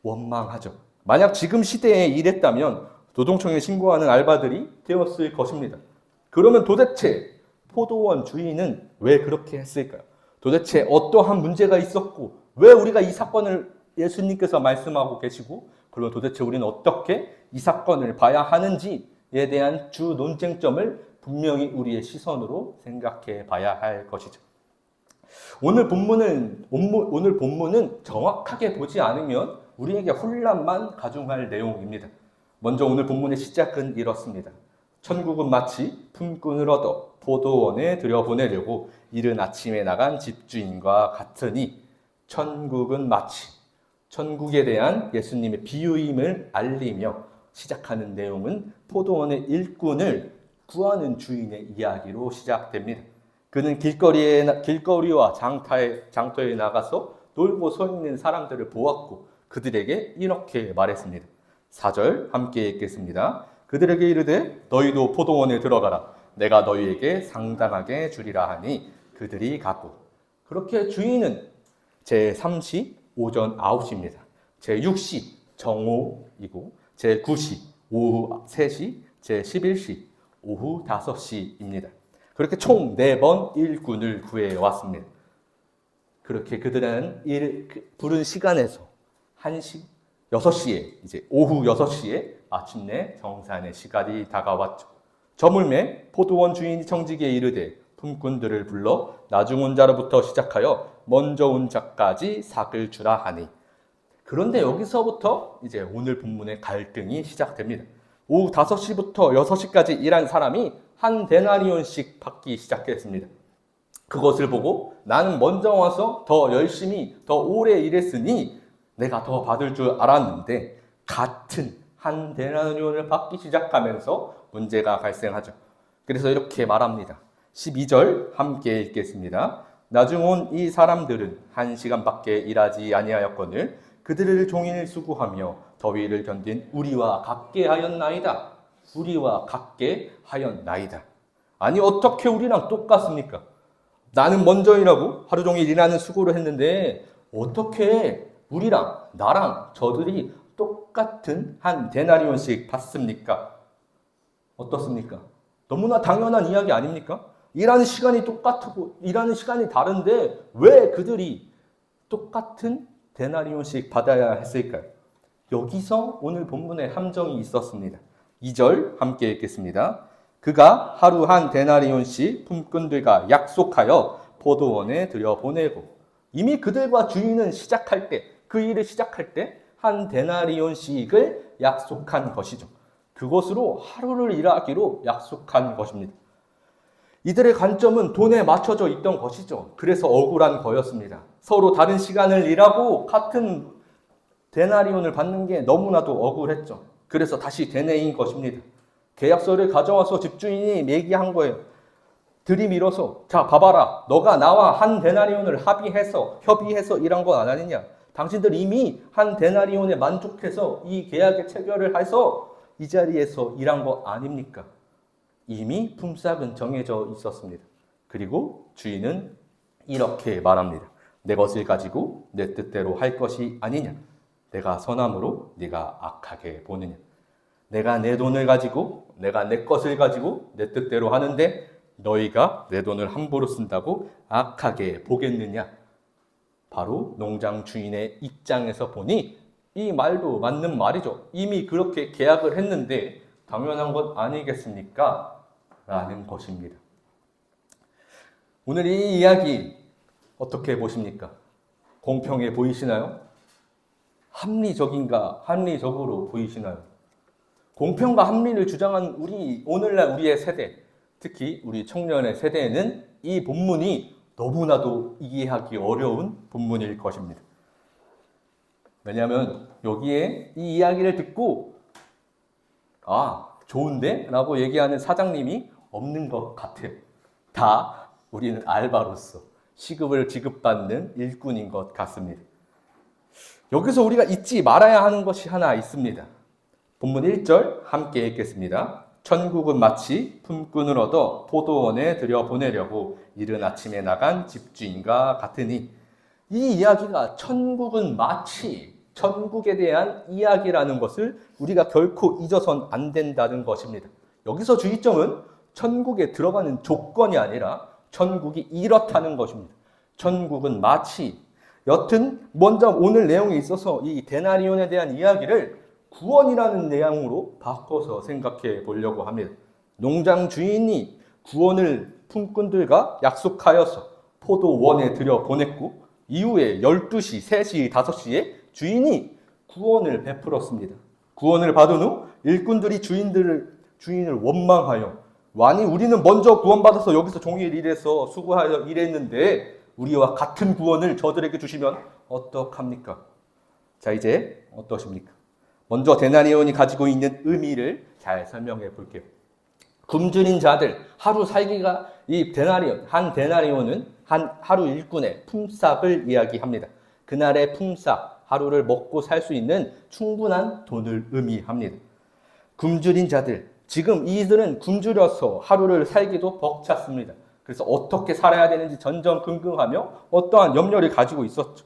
원망하죠. 만약 지금 시대에 이랬다면 노동청에 신고하는 알바들이 되었을 것입니다. 그러면 도대체 포도원 주인은 왜 그렇게 했을까요? 도대체 어떠한 문제가 있었고 왜 우리가 이 사건을 예수님께서 말씀하고 계시고 그리고 도대체 우리는 어떻게 이 사건을 봐야 하는지에 대한 주 논쟁점을 분명히 우리의 시선으로 생각해 봐야 할 것이죠. 오늘 본문은 정확하게 보지 않으면 우리에게 혼란만 가중할 내용입니다. 먼저 오늘 본문의 시작은 이렇습니다. 천국은 마치 품꾼을 얻어 포도원에 들여보내려고 이른 아침에 나간 집주인과 같으니 천국은 마치 천국에 대한 예수님의 비유임을 알리며 시작하는 내용은 포도원의 일꾼을 구하는 주인의 이야기로 시작됩니다. 그는 길거리와 장터에 나가서 놀고 서 있는 사람들을 보았고 그들에게 이렇게 말했습니다. 4절 함께 읽겠습니다. 그들에게 이르되 너희도 포도원에 들어가라. 내가 너희에게 상당하게 주리라 하니 그들이 갔고. 그렇게 주인은 제3시 오전 9시입니다. 제6시 정오이고 제9시 오후 3시, 제11시 오후 5시입니다. 그렇게 총 4번 일꾼을 구해왔습니다. 그렇게 그들은 부른 시간에서 1시, 6시에 이제 오후 6시에 마침내 정산의 시간이 다가왔죠. 저물매 포도원 주인이 청지기에 이르되 품꾼들을 불러 나중 온 자로부터 시작하여 먼저 온 자까지 삭을 주라 하니. 그런데 여기서부터 이제 오늘 본문의 갈등이 시작됩니다. 오후 5시부터 6시까지 일한 사람이 한 데나리온씩 받기 시작했습니다. 그것을 보고 나는 먼저 와서 더 열심히 더 오래 일했으니 내가 더 받을 줄 알았는데 같은 한 데나리온을 받기 시작하면서 문제가 발생하죠. 그래서 이렇게 말합니다. 12절 함께 읽겠습니다. 나중 온 이 사람들은 1시간밖에 일하지 아니하였거늘 그들을 종일 수고하며 더위를 견딘 우리와 같게 하였나이다. 우리와 같게 하였나이다. 아니 어떻게 우리랑 똑같습니까? 나는 먼저 일하고 하루 종일 일하는 수고를 했는데 어떻게 우리랑 나랑 저들이 똑같은 한 데나리온씩 받습니까? 어떻습니까? 너무나 당연한 이야기 아닙니까? 일하는 시간이 똑같고 일하는 시간이 다른데 왜 그들이 똑같은 데나리온씩 받아야 했을까요? 여기서 오늘 본문에 함정이 있었습니다. 2절 함께 읽겠습니다. 그가 하루 한 데나리온씩 품꾼들과 약속하여 포도원에 들여보내고 이미 그들과 주인은 시작할 때 그 일을 시작할 때 한 데나리온씩을 약속한 것이죠. 그것으로 하루를 일하기로 약속한 것입니다. 이들의 관점은 돈에 맞춰져 있던 것이죠. 그래서 억울한 거였습니다. 서로 다른 시간을 일하고 같은 데나리온을 받는 게 너무나도 억울했죠. 그래서 다시 되뇌인 것입니다. 계약서를 가져와서 집주인이 얘기한 거예요. 들이밀어서 자 봐봐라. 너가 나와 한 데나리온을 협의해서 일한 건 안 하느냐. 당신들 이미 한 데나리온에 만족해서 이 계약에 체결을 해서 이 자리에서 일한 거 아닙니까? 이미 품삯은 정해져 있었습니다. 그리고 주인은 이렇게 말합니다. 내 것을 가지고 내 뜻대로 할 것이 아니냐. 내가 선함으로 네가 악하게 보느냐. 내가 내 돈을 가지고 내가 내 것을 가지고 내 뜻대로 하는데 너희가 내 돈을 함부로 쓴다고 악하게 보겠느냐. 바로 농장 주인의 입장에서 보니 이 말도 맞는 말이죠. 이미 그렇게 계약을 했는데 당연한 것 아니겠습니까? 라는 것입니다. 오늘 이 이야기 어떻게 보십니까? 공평해 보이시나요? 합리적으로 보이시나요? 공평과 합리를 주장한 오늘날 우리의 세대, 특히 우리 청년의 세대에는 이 본문이 너무나도 이해하기 어려운 본문일 것입니다. 왜냐하면 여기에 이 이야기를 듣고 좋은데? 라고 얘기하는 사장님이 없는 것 같아요. 다 우리는 알바로서 시급을 지급받는 일꾼인 것 같습니다. 여기서 우리가 잊지 말아야 하는 것이 하나 있습니다. 본문 1절 함께 읽겠습니다. 천국은 마치 품꾼을 얻어 포도원에 들여보내려고 이른 아침에 나간 집주인과 같으니, 이 이야기가 천국은 마치 천국에 대한 이야기라는 것을 우리가 결코 잊어선 안 된다는 것입니다. 여기서 주의점은 천국에 들어가는 조건이 아니라 천국이 이렇다는 것입니다. 천국은 마치, 여튼 먼저 오늘 내용에 있어서 이 데나리온에 대한 이야기를 구원이라는 내용으로 바꿔서 생각해 보려고 합니다. 농장 주인이 구원을 품꾼들과 약속하여서 포도원에 들여보냈고, 이후에 12시, 3시, 5시에 주인이 구원을 베풀었습니다. 구원을 받은 후 일꾼들이 주인을 원망하여, 아니 우리는 먼저 구원받아서 여기서 종일 일해서 수고하여 일했는데 우리와 같은 구원을 저들에게 주시면 어떡합니까? 자, 이제 어떠십니까? 먼저 데나리온이 가지고 있는 의미를 잘 설명해 볼게요. 굶주린 자들, 하루 살기가, 한 데나리온은 한 하루 일꾼의 품삯을 이야기합니다. 그날의 품삯, 하루를 먹고 살 수 있는 충분한 돈을 의미합니다. 굶주린 자들, 지금 이들은 굶주려서 하루를 살기도 벅찼습니다. 그래서 어떻게 살아야 되는지 전전긍긍하며 어떠한 염려를 가지고 있었죠.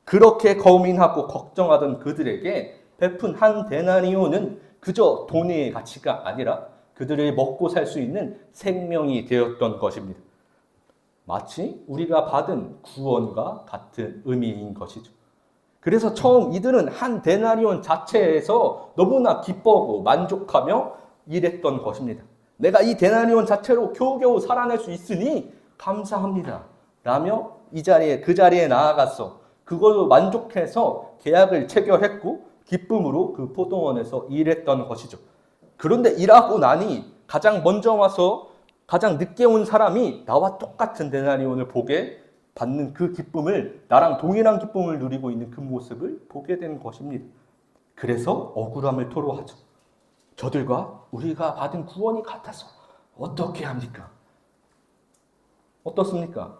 그렇게 고민하고 걱정하던 그들에게 베푼 한 데나리온은 그저 돈의 가치가 아니라 그들이 먹고 살 수 있는 생명이 되었던 것입니다. 마치 우리가 받은 구원과 같은 의미인 것이죠. 그래서 처음 이들은 한 데나리온 자체에서 너무나 기뻐하고 만족하며 일했던 것입니다. 내가 이 데나리온 자체로 겨우겨우 살아낼 수 있으니 감사합니다 라며 그 자리에 나아가서 그걸로 만족해서 계약을 체결했고 기쁨으로 그 포도원에서 일했던 것이죠. 그런데 일하고 나니 가장 먼저 와서 가장 늦게 온 사람이 나와 똑같은 데나리온을 보게 받는 그 기쁨을, 나랑 동일한 기쁨을 누리고 있는 그 모습을 보게 된 것입니다. 그래서 억울함을 토로하죠. 저들과 우리가 받은 구원이 같아서 어떻게 합니까? 어떻습니까?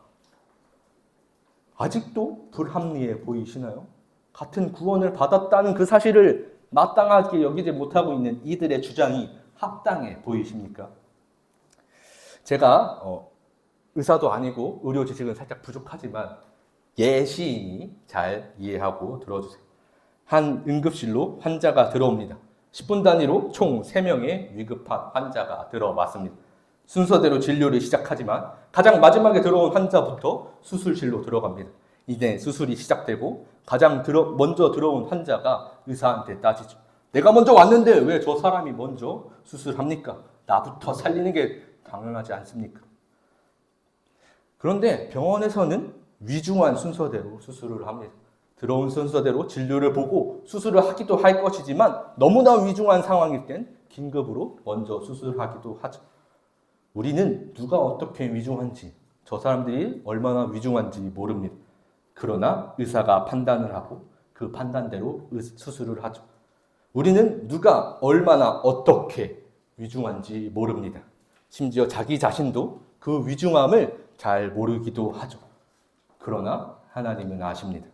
아직도 불합리해 보이시나요? 같은 구원을 받았다는 그 사실을 마땅하게 여기지 못하고 있는 이들의 주장이 합당해 보이십니까? 제가 의사도 아니고 의료 지식은 살짝 부족하지만 예시이니 잘 이해하고 들어주세요. 한 응급실로 환자가 들어옵니다. 10분 단위로 총 3명의 위급한 환자가 들어왔습니다. 순서대로 진료를 시작하지만 가장 마지막에 들어온 환자부터 수술실로 들어갑니다. 이제 수술이 시작되고 가장 먼저 들어온 환자가 의사한테 따지죠. 내가 먼저 왔는데 왜 저 사람이 먼저 수술합니까? 나부터 살리는 게 당연하지 않습니까? 그런데 병원에서는 위중한 순서대로 수술을 합니다. 들어온 순서대로 진료를 보고 수술을 하기도 할 것이지만 너무나 위중한 상황일 땐 긴급으로 먼저 수술하기도 하죠. 우리는 누가 어떻게 위중한지, 저 사람들이 얼마나 위중한지 모릅니다. 그러나 의사가 판단을 하고 그 판단대로 수술을 하죠. 우리는 누가 얼마나 어떻게 위중한지 모릅니다. 심지어 자기 자신도 그 위중함을 잘 모르기도 하죠. 그러나 하나님은 아십니다.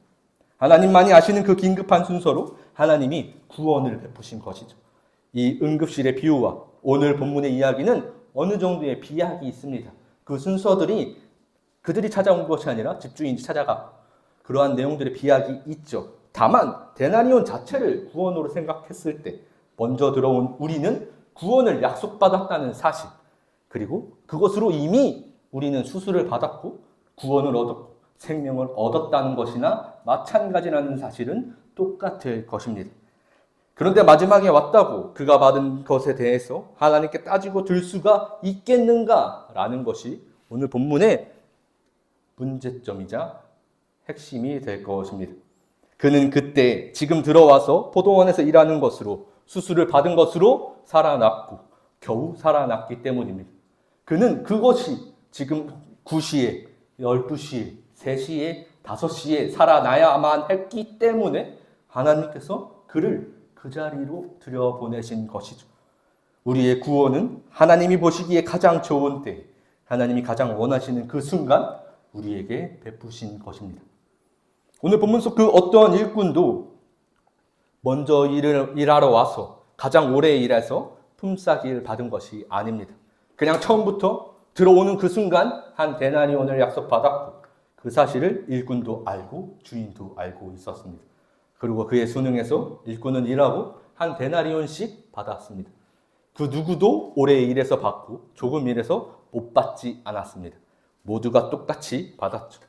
하나님만이 아시는 그 긴급한 순서로 하나님이 구원을 베푸신 것이죠. 이 응급실의 비유와 오늘 본문의 이야기는 어느 정도의 비약이 있습니다. 그 순서들이 그들이 찾아온 것이 아니라 집주인이 찾아가 그러한 내용들의 비약이 있죠. 다만 데나리온 자체를 구원으로 생각했을 때 먼저 들어온 우리는 구원을 약속받았다는 사실, 그리고 그것으로 이미 우리는 수술을 받았고 구원을 얻었고 생명을 얻었다는 것이나 마찬가지라는 사실은 똑같을 것입니다. 그런데 마지막에 왔다고 그가 받은 것에 대해서 하나님께 따지고 들 수가 있겠는가라는 것이 오늘 본문의 문제점이자 핵심이 될 것입니다. 그는 그때 지금 들어와서 포도원에서 일하는 것으로 수술을 받은 것으로 살아났고 겨우 살아났기 때문입니다. 그는 그것이 지금 9시에, 12시에, 3시에, 5시에 살아나야만 했기 때문에 하나님께서 그를 그 자리로 들여보내신 것이죠. 우리의 구원은 하나님이 보시기에 가장 좋은 때, 하나님이 가장 원하시는 그 순간 우리에게 베푸신 것입니다. 오늘 본문 속 그 어떠한 일꾼도 먼저 일하러 와서 가장 오래 일해서 품삯을 받은 것이 아닙니다. 그냥 처음부터 들어오는 그 순간 한 데나리온을 약속받았고 그 사실을 일꾼도 알고 주인도 알고 있었습니다. 그리고 그에 순응해서 일꾼은 일하고 한 데나리온씩 받았습니다. 그 누구도 오래 일해서 받고 조금 일해서 못 받지 않았습니다. 모두가 똑같이 받았죠.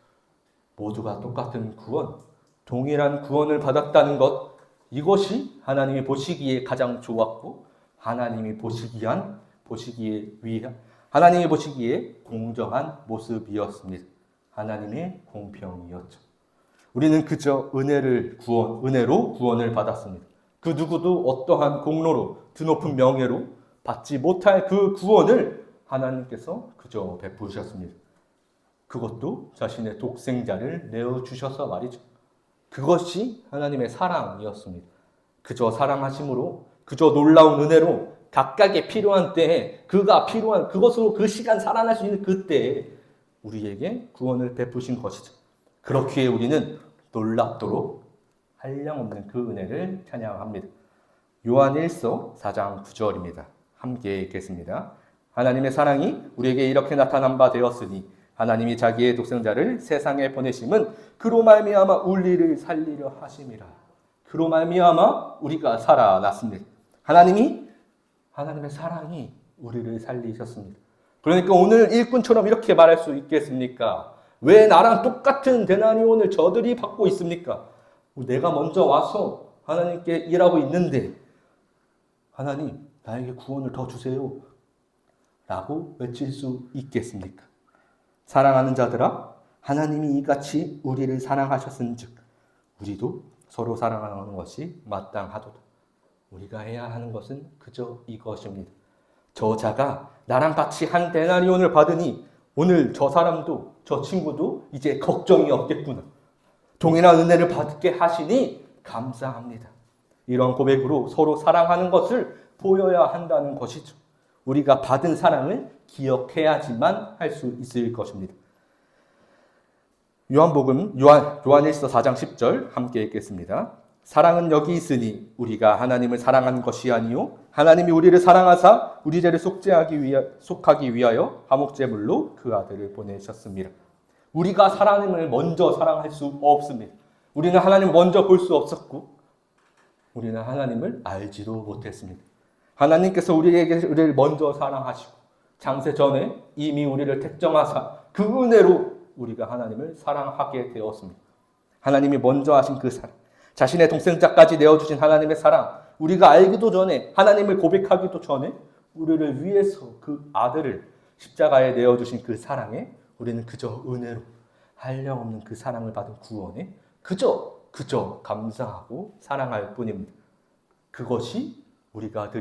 모두가 똑같은 구원, 동일한 구원을 받았다는 것, 이것이 하나님이 보시기에 가장 좋았고 하나님이 보시기에 공정한 모습이었습니다. 하나님의 공평이었죠. 우리는 그저 은혜로 구원을 받았습니다. 그 누구도 어떠한 공로로 드높은 명예로 받지 못할 그 구원을 하나님께서 그저 베푸셨습니다. 그것도 자신의 독생자를 내어주셔서 말이죠. 그것이 하나님의 사랑이었습니다. 그저 사랑하심으로, 그저 놀라운 은혜로 각각의 필요한 때에 그가 필요한 그것으로 그 시간 살아날 수 있는 그때에 우리에게 구원을 베푸신 것이죠. 그렇기에 우리는 놀랍도록 한량없는 그 은혜를 찬양합니다. 요한 1서 4장 9절입니다. 함께 읽겠습니다. 하나님의 사랑이 우리에게 이렇게 나타난 바 되었으니 하나님이 자기의 독생자를 세상에 보내심은 그로 말미암아 우리를 살리려 하심이라. 그로 말미암아 우리가 살아났습니다. 하나님의 사랑이 우리를 살리셨습니다. 그러니까 오늘 일꾼처럼 이렇게 말할 수 있겠습니까? 왜 나랑 똑같은 데나리온을 저들이 받고 있습니까? 내가 먼저 와서 하나님께 일하고 있는데 하나님 나에게 구원을 더 주세요 라고 외칠 수 있겠습니까? 사랑하는 자들아, 하나님이 이같이 우리를 사랑하셨은즉 우리도 서로 사랑하는 것이 마땅하도다. 우리가 해야 하는 것은 그저 이것입니다. 저 자가 나랑 같이 한 데나리온을 받으니 오늘 저 사람도 저 친구도 이제 걱정이 없겠구나. 동일한 은혜를 받게 하시니 감사합니다. 이런 고백으로 서로 사랑하는 것을 보여야 한다는 것이죠. 우리가 받은 사랑을 기억해야지만 할 수 있을 것입니다. 요한일서 4장 10절 함께 읽겠습니다. 사랑은 여기 있으니 우리가 하나님을 사랑한 것이 아니요 하나님이 우리를 사랑하사 우리 죄를 속하기 위하여 화목제물로 그 아들을 보내셨습니다. 우리가 하나님을 먼저 사랑할 수 없습니다. 우리는 하나님을 먼저 볼 수 없었고 우리는 하나님을 알지도 못했습니다. 하나님께서 우리를 먼저 사랑하시고 창세 전에 이미 우리를 택정하사 그 은혜로 우리가 하나님을 사랑하게 되었습니다. 하나님이 먼저 하신 그 사랑, 자신의 동생자까지 내어주신 하나님의 사랑, 우리가 알기도 전에 하나님을 고백하기도 전에 우리를 위해서 그 아들을 십자가에 내어주신 그 사랑에 우리는 그저 은혜로 한량없는 그 사랑을 받은 구원에 그저 감사하고 사랑할 뿐입니다. 그것이 우리가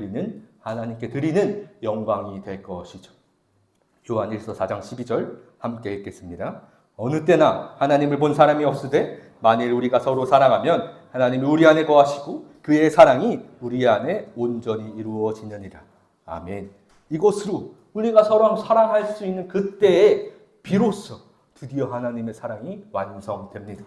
하나님께 드리는 영광이 될 것이죠. 요한일서 4장 12절 함께 읽겠습니다. 어느 때나 하나님을 본 사람이 없으되 만일 우리가 서로 사랑하면 하나님이 우리 안에 거하시고 그의 사랑이 우리 안에 온전히 이루어지느니라. 아멘. 이것으로 우리가 서로 사랑할 수 있는 그때에 비로소 드디어 하나님의 사랑이 완성됩니다.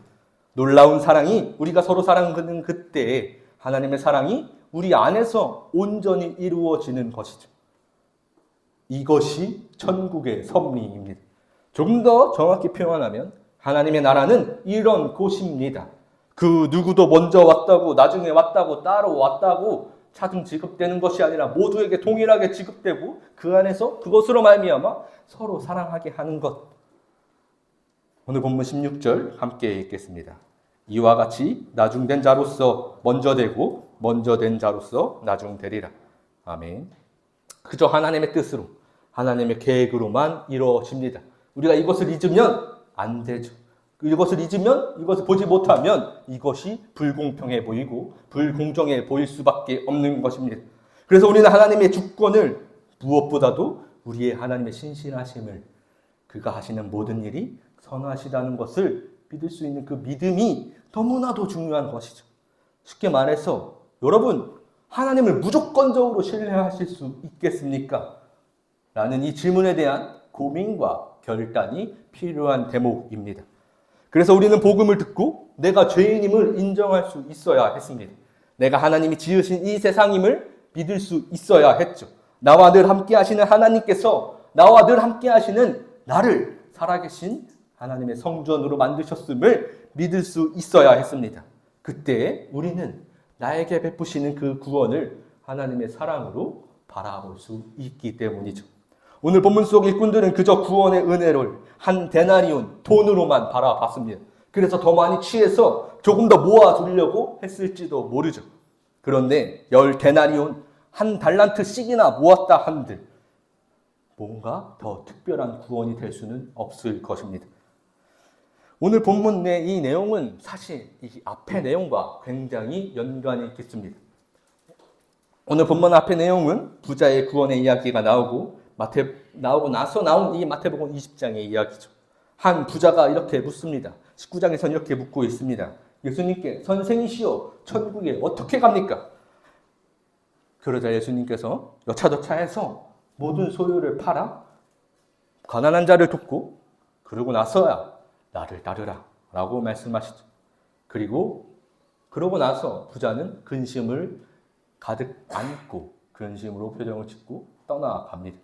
놀라운 사랑이 우리가 서로 사랑하는 그때에 하나님의 사랑이 우리 안에서 온전히 이루어지는 것이죠. 이것이 천국의 섭리입니다. 좀 더 정확히 표현하면 하나님의 나라는 이런 곳입니다. 그 누구도 먼저 왔다고 나중에 왔다고 따로 왔다고 차등 지급되는 것이 아니라 모두에게 동일하게 지급되고 그 안에서 그것으로 말미암아 서로 사랑하게 하는 것. 오늘 본문 16절 함께 읽겠습니다. 이와 같이 나중된 자로서 먼저 되고 먼저 된 자로서 나중되리라. 아멘. 그저 하나님의 뜻으로 하나님의 계획으로만 이루어집니다. 우리가 이것을 잊으면 안 되죠. 이것을 보지 못하면 이것이 불공평해 보이고 불공정해 보일 수밖에 없는 것입니다. 그래서 우리는 하나님의 주권을 무엇보다도 우리의 하나님의 신실하심을 그가 하시는 모든 일이 선하시다는 것을 믿을 수 있는 그 믿음이 너무나도 중요한 것이죠. 쉽게 말해서 여러분 하나님을 무조건적으로 신뢰하실 수 있겠습니까? 라는 이 질문에 대한 고민과 결단이 필요한 대목입니다. 그래서 우리는 복음을 듣고 내가 죄인임을 인정할 수 있어야 했습니다. 내가 하나님이 지으신 이 세상임을 믿을 수 있어야 했죠. 나와 늘 함께 하시는 하나님께서 나와 늘 함께 하시는 나를 살아계신 하나님의 성전으로 만드셨음을 믿을 수 있어야 했습니다. 그때 우리는 나에게 베푸시는 그 구원을 하나님의 사랑으로 바라볼 수 있기 때문이죠. 오늘 본문 속 일꾼들은 그저 구원의 은혜를 한 데나리온 돈으로만 바라봤습니다. 그래서 더 많이 취해서 조금 더 모아두려고 했을지도 모르죠. 그런데 10데나리온 한 달란트씩이나 모았다 한들 뭔가 더 특별한 구원이 될 수는 없을 것입니다. 오늘 본문 내 이 내용은 사실 이 앞의 내용과 굉장히 연관이 있겠습니다. 오늘 본문 앞의 내용은 부자의 구원의 이야기가 나오고 나서 나온 이 마태복음 20장의 이야기죠. 한 부자가 이렇게 묻습니다. 19장에서는 이렇게 묻고 있습니다. 예수님께 선생이시여 천국에 어떻게 갑니까? 그러자 예수님께서 여차저차해서 모든 소유를 팔아 가난한 자를 돕고 그러고 나서야 나를 따르라 라고 말씀하시죠. 그러고 나서 부자는 근심을 가득 안고 근심으로 표정을 짓고 떠나갑니다.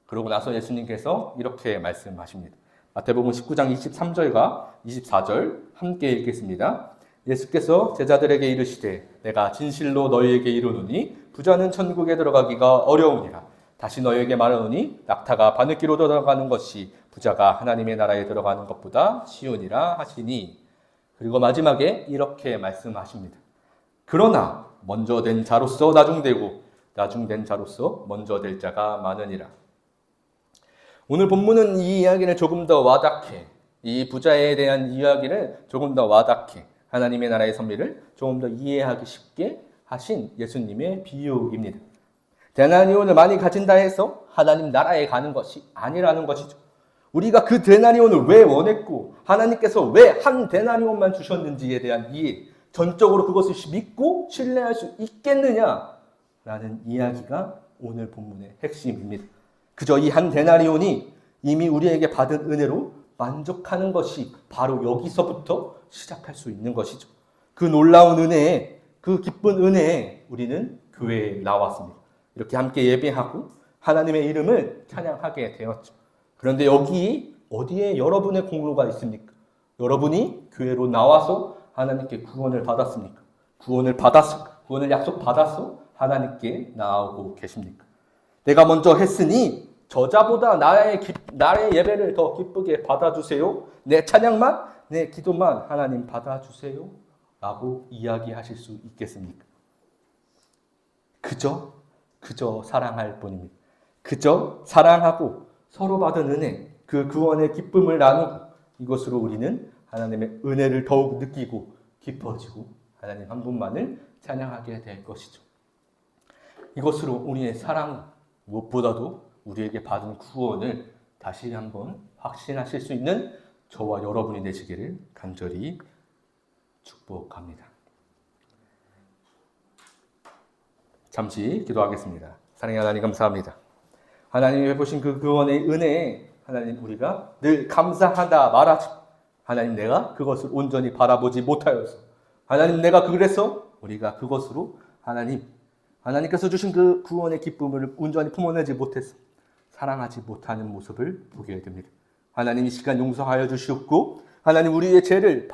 그러고 나서 예수님께서 이렇게 말씀하십니다. 마태복음 19장 23절과 24절 함께 읽겠습니다. 예수께서 제자들에게 이르시되 내가 진실로 너희에게 이르노니 부자는 천국에 들어가기가 어려우니라. 다시 너희에게 말하노니 낙타가 바느끼로 들어가는 것이 부자가 하나님의 나라에 들어가는 것보다 쉬우니라 하시니. 그리고 마지막에 이렇게 말씀하십니다. 그러나 먼저 된 자로서 나중되고 나중된 자로서 먼저 될 자가 많으니라. 오늘 본문은 이 이야기를 조금 더 와닿게, 이 부자에 대한 이야기를 조금 더 와닿게, 하나님의 나라의 섭리를 조금 더 이해하기 쉽게 하신 예수님의 비유입니다. 데나리온을 많이 가진다 해서 하나님 나라에 가는 것이 아니라는 것이죠. 우리가 그 데나리온을 왜 원했고 하나님께서 왜 한 데나리온만 주셨는지에 대한 이해, 전적으로 그것을 믿고 신뢰할 수 있겠느냐라는 이야기가 오늘 본문의 핵심입니다. 그저 이 한 데나리온이 이미 우리에게 받은 은혜로 만족하는 것이 바로 여기서부터 시작할 수 있는 것이죠. 그 놀라운 은혜에, 그 기쁜 은혜에 우리는 교회에 나왔습니다. 이렇게 함께 예배하고 하나님의 이름을 찬양하게 되었죠. 그런데 여기 어디에 여러분의 공로가 있습니까? 여러분이 교회로 나와서 하나님께 구원을 받았습니까? 구원을 약속받아서 하나님께 나아오고 계십니까? 내가 먼저 했으니 저자보다 나의 예배를 더 기쁘게 받아주세요. 내 찬양만, 내 기도만 하나님 받아주세요. 라고 이야기하실 수 있겠습니까? 그저 사랑할 뿐입니다. 그저 사랑하고 서로 받은 은혜, 그 구원의 기쁨을 나누고 이것으로 우리는 하나님의 은혜를 더욱 느끼고 깊어지고 하나님 한 분만을 찬양하게 될 것이죠. 이것으로 우리의 사랑, 무엇보다도 우리에게 받은 구원을 다시 한번 확신하실 수 있는 저와 여러분이 되시기를 간절히 축복합니다. 잠시 기도하겠습니다. 사랑의 하나님 감사합니다. 하나님이 베푸신 그 구원의 은혜에 하나님 우리가 늘 감사하다 말하지. 하나님 내가 그것을 온전히 바라보지 못하여서 하나님 내가 그래서 우리가 그것으로 하나님께서 주신 그 구원의 기쁨을 온전히 품어내지 못해서 사랑하지 못하는 모습을 보게 됩니다. 하나님 이 시간 용서하여 주시옵고 하나님 우리의 죄를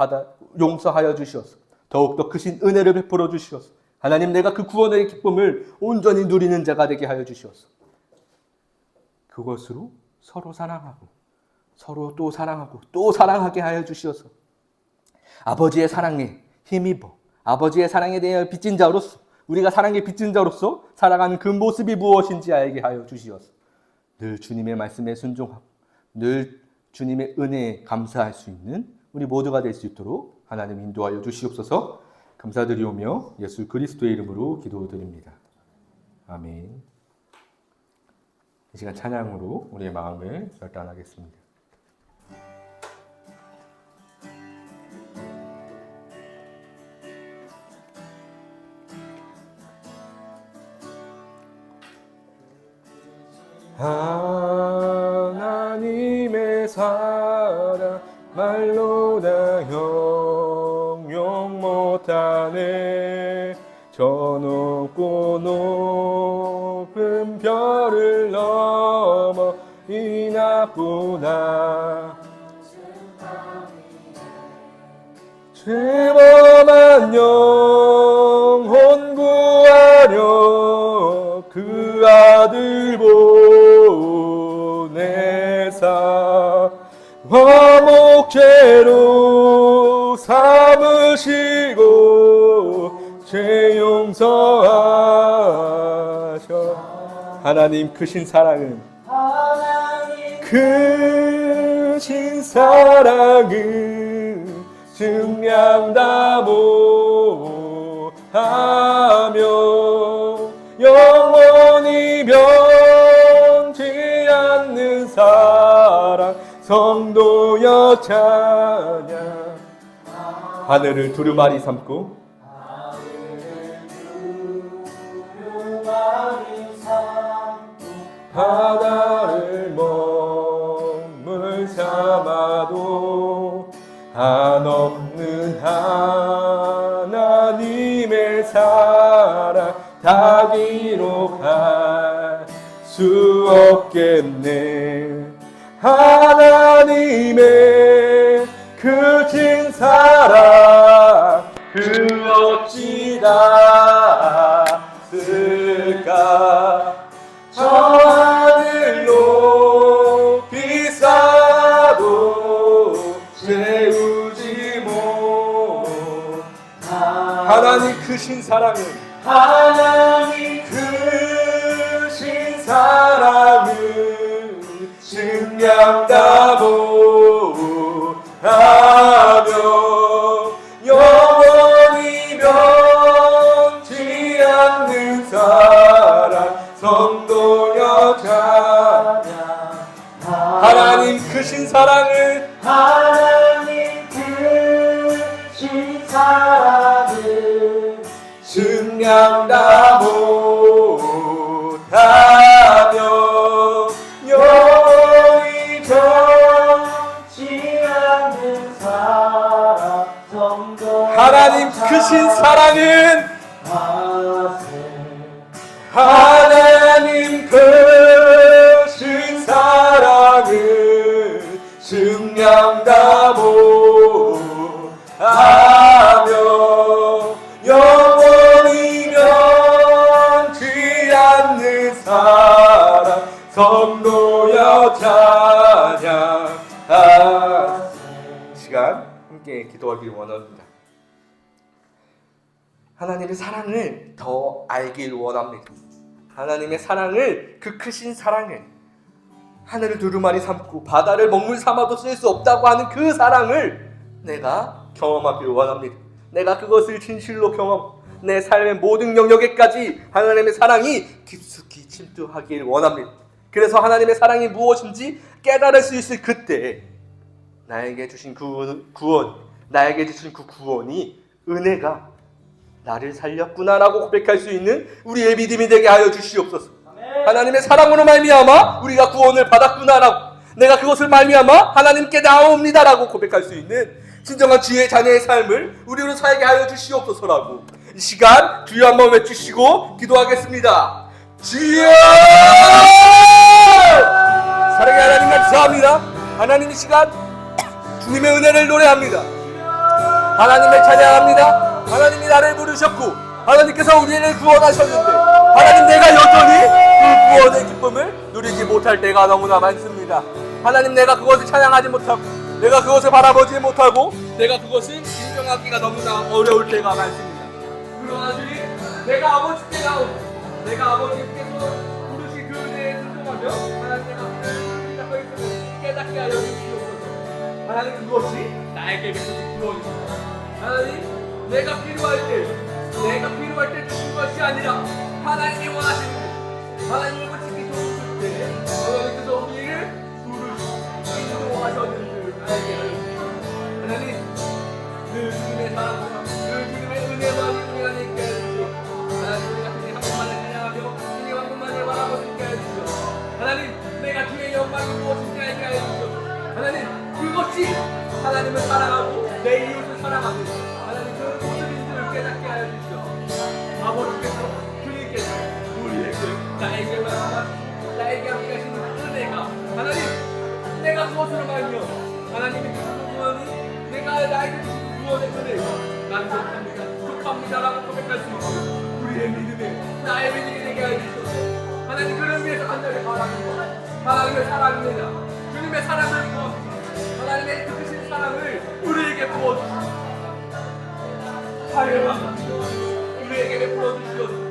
용서하여 주시옵소서. 더욱더 크신 은혜를 베풀어 주시옵소서. 하나님 내가 그 구원의 기쁨을 온전히 누리는 자가 되게 하여 주시옵소서. 그것으로 서로 사랑하고 서로 또 사랑하고 또 사랑하게 하여 주시옵소서. 아버지의 사랑에 힘입어 아버지의 사랑에 대해 빚진 자로서 우리가 사랑에 빚진 자로서 살아가는 그 모습이 무엇인지 알게 하여 주시옵소서. 늘 주님의 말씀에 순종하고 늘 주님의 은혜에 감사할 수 있는 우리 모두가 될 수 있도록 하나님 인도하여 주시옵소서. 감사드리오며 예수 그리스도의 이름으로 기도드립니다. 아멘. 이 시간 찬양으로 우리의 마음을 결단하겠습니다. 하나님의 사랑 말로 다 형용 못하네. 저 높고 높은 별을 넘어 이 나쁘나 죄범한 영혼 구하려 그 아들 보내사 화목제로 삼으시고 죄 용서하셔. 하나님 크신 사랑은 크신 사랑은 증량다 못하며 영원히 변치 않는 사랑 성도여 찬양. 하늘을 두루마리 삼고 바다를 머물 삼아도 한없는 하나님의 사랑 다 기록할 수 없겠네. 하나님의 크신 사랑 그 어찌 닿을까. 저 하늘 높이 쌓아도 채우지 못. 하나님 크신 사랑은 하나님 크신 사랑은 증량다 못하며 영원히 변치 않는 사랑 성도여 찬양. 하나님 크신 사랑을 하나님 크신 사랑을 증량다 못하며 영원히 변치 않는 사랑 성도. 하나님 크신 사랑은 하나님 크신 사랑을 증량다 못하며 영원히 변치 않는 사랑 성도여 찬양. 시간 함께 기도하길 원합니다. 하나님의 사랑을 더 알길 원합니다. 하나님의 사랑을, 그 크신 사랑을, 하늘을 두루마리 삼고 바다를 먹물 삼아도 쓸 수 없다고 하는 그 사랑을 내가 경험하길 원합니다. 내가 그것을 진실로 경험, 내 삶의 모든 영역에까지 하나님의 사랑이 깊숙이 침투하길 원합니다. 그래서 하나님의 사랑이 무엇인지 깨달을 수 있을 그때 나에게 주신 구원, 나에게 주신 그 구원이 은혜가 나를 살렸구나라고 고백할 수 있는 우리의 믿음이 되게 하여 주시옵소서. 하나님의 사랑으로 말미암아 우리가 구원을 받았구나라고, 내가 그것을 말미암아 하나님께 나옵니다라고 고백할 수 있는 진정한 주의 자녀의 삶을 우리로 살게 하여 주시옵소서라고 이 시간 주여 한번 외치시고 기도하겠습니다. 주여! 사랑의 하나님 감사합니다. 하나님 이 시간 주님의 은혜를 노래합니다. 하나님을 찬양합니다. 하나님이 나를 부르셨고 하나님께서 우리를 구원하셨는데 하나님, 내가 여전히 그 구원의 기쁨을 누리지 못할 때가 너무나 많습니다. 하나님, 내가 그것을 찬양하지 못하고 내가 그것을 바라보지 못하고 내가 그것을 인정하기가 너무나 어려울 때가 많습니다. 그러나 주님, 내가 아버지께 나오고 내가 아버지께서 부르신 그 은혜에 순종하며 하나님, 내가 하나님을 닦고 있음을 깨닫게 하여 주시옵소서. 하나님, 그것이 나에게 베푸신 구원입니다. 하나님, 내가 필요할 때 주신 것이 아니라 하나님이 원하시는 것, 하나님을 붙이기 좋으실 때 하나님께서 우리를 부르시고 하셨는 줄 알게 하여 주시옵소서. 하나님, 그 주님의 사랑과 그 주님의 은혜와 우리 안에 있게 하여 주시옵소서. 하나님, 우리가 주님 한 분만을 찬양하며 주님 한 분만을 바라보시게 하여 주시옵소서. 하나님, 소망이 무엇인지 알게 하여 주시옵소서. 하나님 그것이 하나님을 사랑하고 내 이웃을 사랑하는 하나님 그 모습인 줄을 깨닫게 하여 주시옵소서. 아버지께서 주님께서 우리에게 나에게 함께 하시는 은혜가 하나님 내가 그것으로 말며 하나님이 주시는 구원이 내가 나에게 주시는 구원의 은혜가 만족합니다 족합니다라고 고백할 수 있고 우리의 믿음에 나의 믿음이 되게 하여 주시옵소서. 하나님 그런 위해서 간절히 바라는 것 하나님의 사랑입니다. 주님의 사랑을 부어주시고 하나님의 크신 사랑을 우리에게 부어주시고 하여가 우리에게 베풀어 주시옵소서.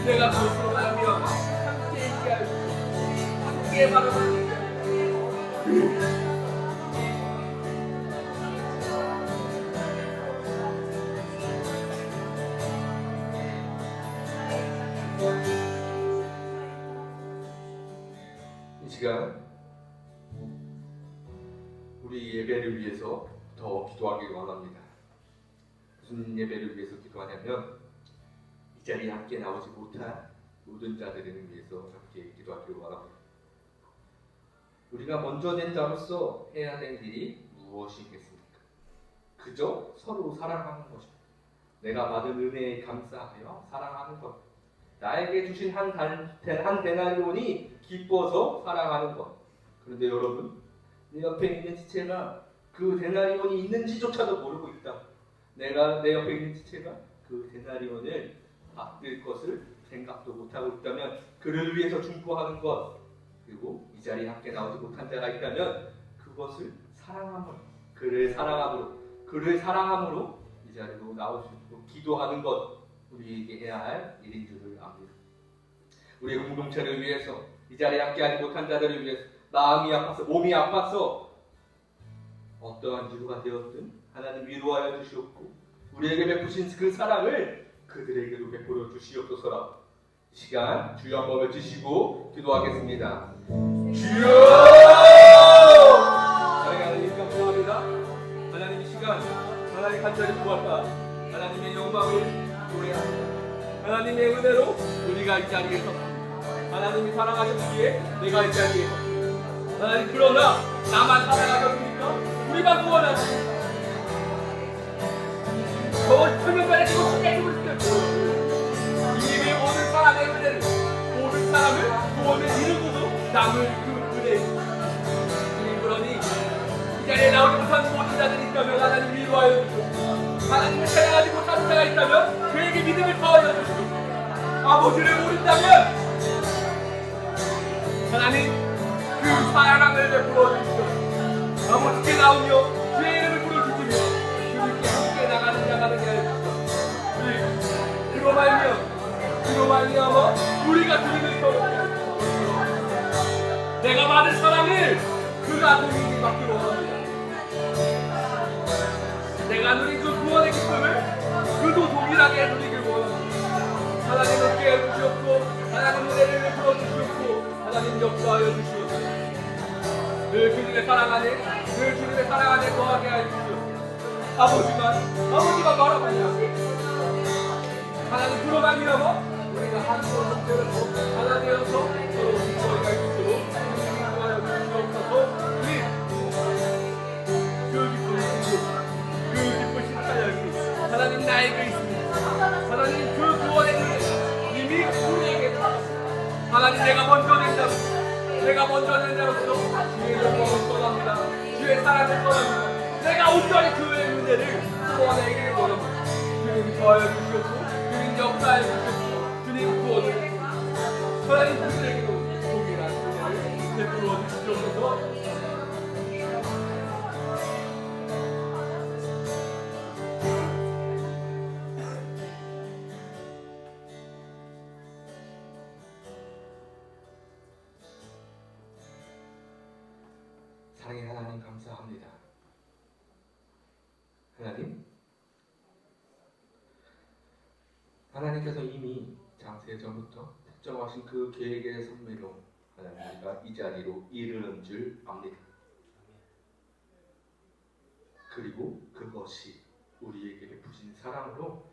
내가 그것으로 말하며 함께 있게 하여 주시옵소서. 함께 바라보는 이 시간 우리 예배를 위해서 더 기도하기를 원합니다. 무슨 예배를 위해서 기도하냐면 이 자리에 함께 나오지 못한 모든 자들을 위해서 함께 기도하기를 원합니다. 우리가 먼저 낸 자로서 해야 될 일이 무엇이겠습니까? 그저 서로 사랑하는 것입니다. 내가 받은 은혜에 감사하여 사랑하는 것. 나에게 주신 한 데나리온이 기뻐서 사랑하는 것. 그런데 여러분, 내 옆에 있는 지체가 그 데나리온이 있는지조차도 모르고 있다. 내가 내 옆에 있는 지체가 그 데나리온을 받을 것을 생각도 못하고 있다면 그를 위해서 중보하는 것, 그리고 이 자리에 함께 나오지 못한 자가 있다면 그것을 사랑함으로, 그를 사랑함으로 이 자리로 나올 수 있고 기도하는 것, 우리에게 해야 할 일인 줄을 압니다. 우리의 공동체를 위해서, 이 자리에 함께하지 못한 자들을 위해서 마음이 아파서, 몸이 아파서 어떠한 이유가 되었든 하나님 위로하여 주시옵고 우리에게 베푸신 그 사랑을 그들에게도 베풀어 주시옵소서라. 이 시간 주여 한번 외치시고 기도하겠습니다. 주여! 하나님 감사합니다. 하나님 이 시간 하나님 간절히 구한다. 하나님의 영광을 노래합니다. 하나님의 은혜로 우리가 이 자리에 섰습니다. 하나님이 사랑하셨기에 내가 이 자리에 섰습니다. 하나님 그러나 나만 사랑하셨으니까 우리만 구원하십니다. 저 천년간의 그것을 깨뜨릴 수 없어요. 이미 모든 사람의 은혜를, 모든 사람을 구원을 이루고도 남을 그 은혜. 그러니 이 자리에 나오지 못한 모든 자들이 있다면 하나님 위로하여 주시옵소서. 하나님을 사랑하지 못하는 자가 있다면 그에게 믿음을 더하여 주시옵소서. 아버지를 모른다면 하나님 그 사랑을 베풀어 주시옵소서. 아버지께 나오며 주의 이름을 부르짖으며 주님께 함께 나가는 자가 되게 하여 주시옵소서. 그로 말미암아 우리가 주님을 더럽게 하여 주시옵소서. 내가 받은 사랑을 그가 동일히 받기로 원합니다. 내가 누린 그 구원의 기쁨을 그도 동일하게 누리길 원합니다. 하나님 함께 해주시옵고 하나님 은혜를 베풀어 주시옵고 하나님 역사하여 주시옵소서. 늘 주님의 사랑 안에 거하게 하여 주시옵소서. 아버지만 바라보냐. 하나님 그로 말미암아 우리가 한 공동체로 하나 되어서 서로 기뻐할 수 있도록 인도하여 주시옵소서. 그 기쁘신 찬양이 하나님 나에게 있습니다. 하나님 그 구원의 은혜 이미 우리에게 받았습니다. 하나님 내가 먼저 낸 자로서 주의 영광을 떠납니다. 주의 사랑을 떠납니다. 내가 온전히 그의 은혜를 구원에게 원합니다. 주님 더하여 주시옵소서. 주님 역사해 주시옵소서. 주님 구원을 하나님 그들에게도 동일한 은혜를 베풀어 주시옵소서. 사랑의 하나님 감사합니다. 하나님께서 이미 장세 전부터 특정하신 그 계획의 선배로 하나님 우리가 이 자리로 이르는 줄 압니다. 그리고 그것이 우리에게 베푸신 사랑으로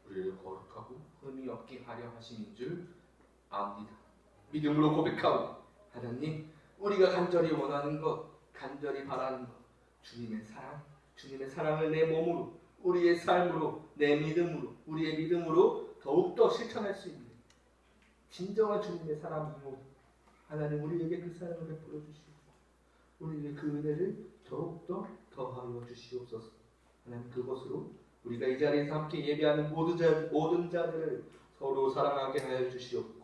우리를 거룩하고 흠이 없이 영광스럽게 하려 하심인 줄 압니다. 믿음으로 고백하오. 하나님, 우리가 간절히 원하는 것, 간절히 바라는 것, 주님의 사랑, 주님의 사랑을 내 몸으로, 우리의 삶으로, 내 믿음으로, 우리의 믿음으로 더욱더 실천할 수 있는 진정한 주님의 사랑이고, 하나님 우리에게 그 사랑을 베풀어 주시옵소서. 우리에게 그 은혜를 더욱더 더하여 주시옵소서. 하나님, 그것으로 우리가 이 자리에서 함께 예배하는 모든 자들을 서로 사랑하게 하여 주시옵고,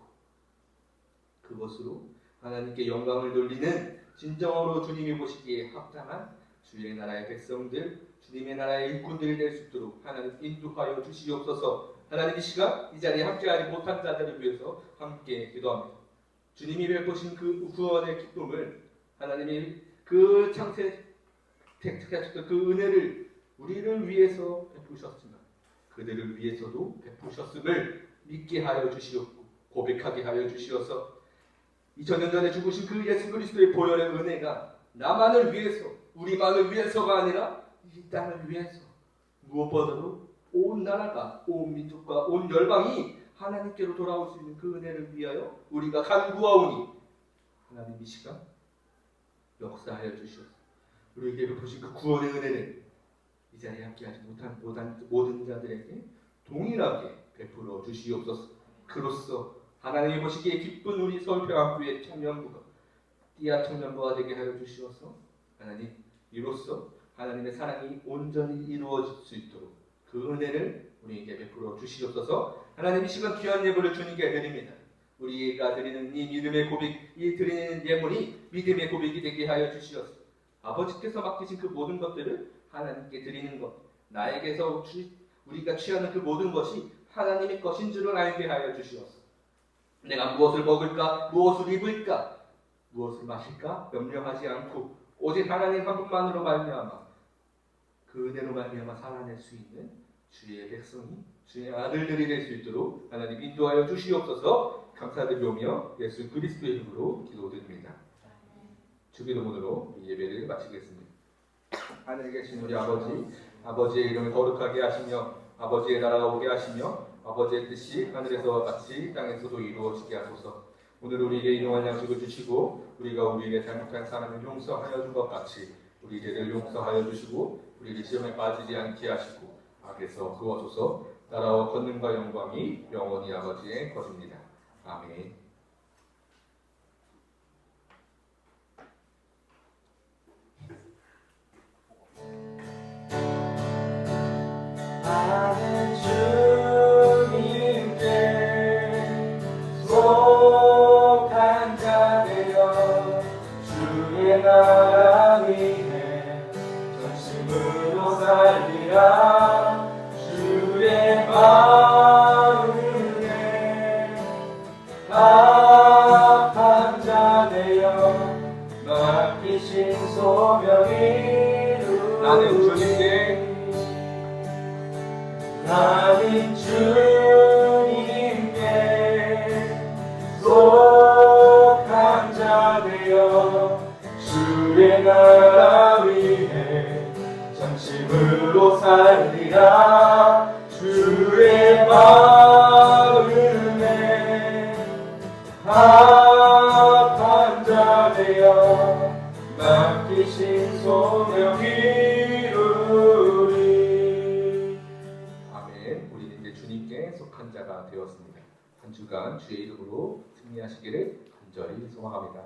그것으로 하나님께 영광을 돌리는 진정으로 주님이 보시기에 합당한 주의 나라의 백성들, 주님의 나라의 일꾼들이 될 수 있도록 하나님 인도하여 주시옵소서. 하나님, 이 시간 이 자리에 함께하지 못한 자들을 위해서 함께 기도합니다. 주님이 베푸신 그 구원의 기쁨을, 하나님이 그 창세 택하셨던 그 은혜를 우리를 위해서 베푸셨지만 그들을 위해서도 베푸셨음을 믿게 하여 주시옵고 고백하게 하여 주시어서 2000년 전에 죽으신 그 예수 그리스도의 보혈의 은혜가 나만을 위해서, 우리만을 위해서가 아니라 이 땅을 위해서, 무엇보다도 온 나라가, 온 민족과 온 열방이 하나님께로 돌아올 수 있는 그 은혜를 위하여 우리가 간구하오니, 하나님 이 시간 역사하여 주시옵소서. 우리에게 베푸신 그 구원의 은혜를 이 자리에 함께하지 못한 모든 자들에게 동일하게 베풀어 주시옵소서. 그로써 하나님이 보시기에 기쁜 우리 서울평화교회 청년부가 띠아 청년부가 되게 하여 주시옵소서. 하나님, 이로써 하나님의 사랑이 온전히 이루어질 수 있도록 그 은혜를 우리에게 베풀어 주시옵소서. 하나님, 이 시간 귀한 예물을 주님께 드립니다. 우리가 드리는 이 믿음의 고백, 이 드리는 예물이 믿음의 고백이 되게 하여 주시옵소서. 아버지께서 맡기신 그 모든 것들을 하나님께 드리는 것, 나에게서 우리가 취하는 그 모든 것이 하나님의 것인 줄을 알게 하여 주시옵소서. 내가 무엇을 먹을까, 무엇을 입을까, 무엇을 마실까 염려하지 않고 오직 하나님 한 분만으로 말미암아 그 은혜로 말미암아 살아낼 수 있는 주의 백성이, 주의 아들들이 될 수 있도록 하나님 인도하여 주시옵소서. 감사드리오며 예수 그리스도의 이름으로 기도드립니다. 주기도문으로 예배를 마치겠습니다. 하늘에 계신 우리 아버지, 아버지의 이름을 거룩하게 하시며 아버지의 나라가 오게 하시며 아버지의 뜻이 하늘에서와 같이 땅에서도 이루어지게 하소서. 오늘 우리에게 일용할 양식을 주시고 우리가 우리에게 잘못한 사람을 용서하여 준 것 같이 우리 죄를 용서하여 주시고 우리를 시험에 빠지지 않게 하시고 악에서 구하소서. 나라와 권능과 영광이 영원히 아버지의 것입니다. 아멘. 나는 주님께 속한 자 되어 주의 나라 위에 전심으로 살리라. 주의 마음에 합한 자 되어 맡기신 소명이 나는 주님께 속한 자 되어 주의 나라 위에 전심으로 살리라. 주의 마음에 합한 자 되어 맡기신 소명 이루리. 아멘. 우리는 이제 주님께 속한 자가 되었습니다. 한 주간 주의 이름으로 승리하시기를 간절히 소망합니다.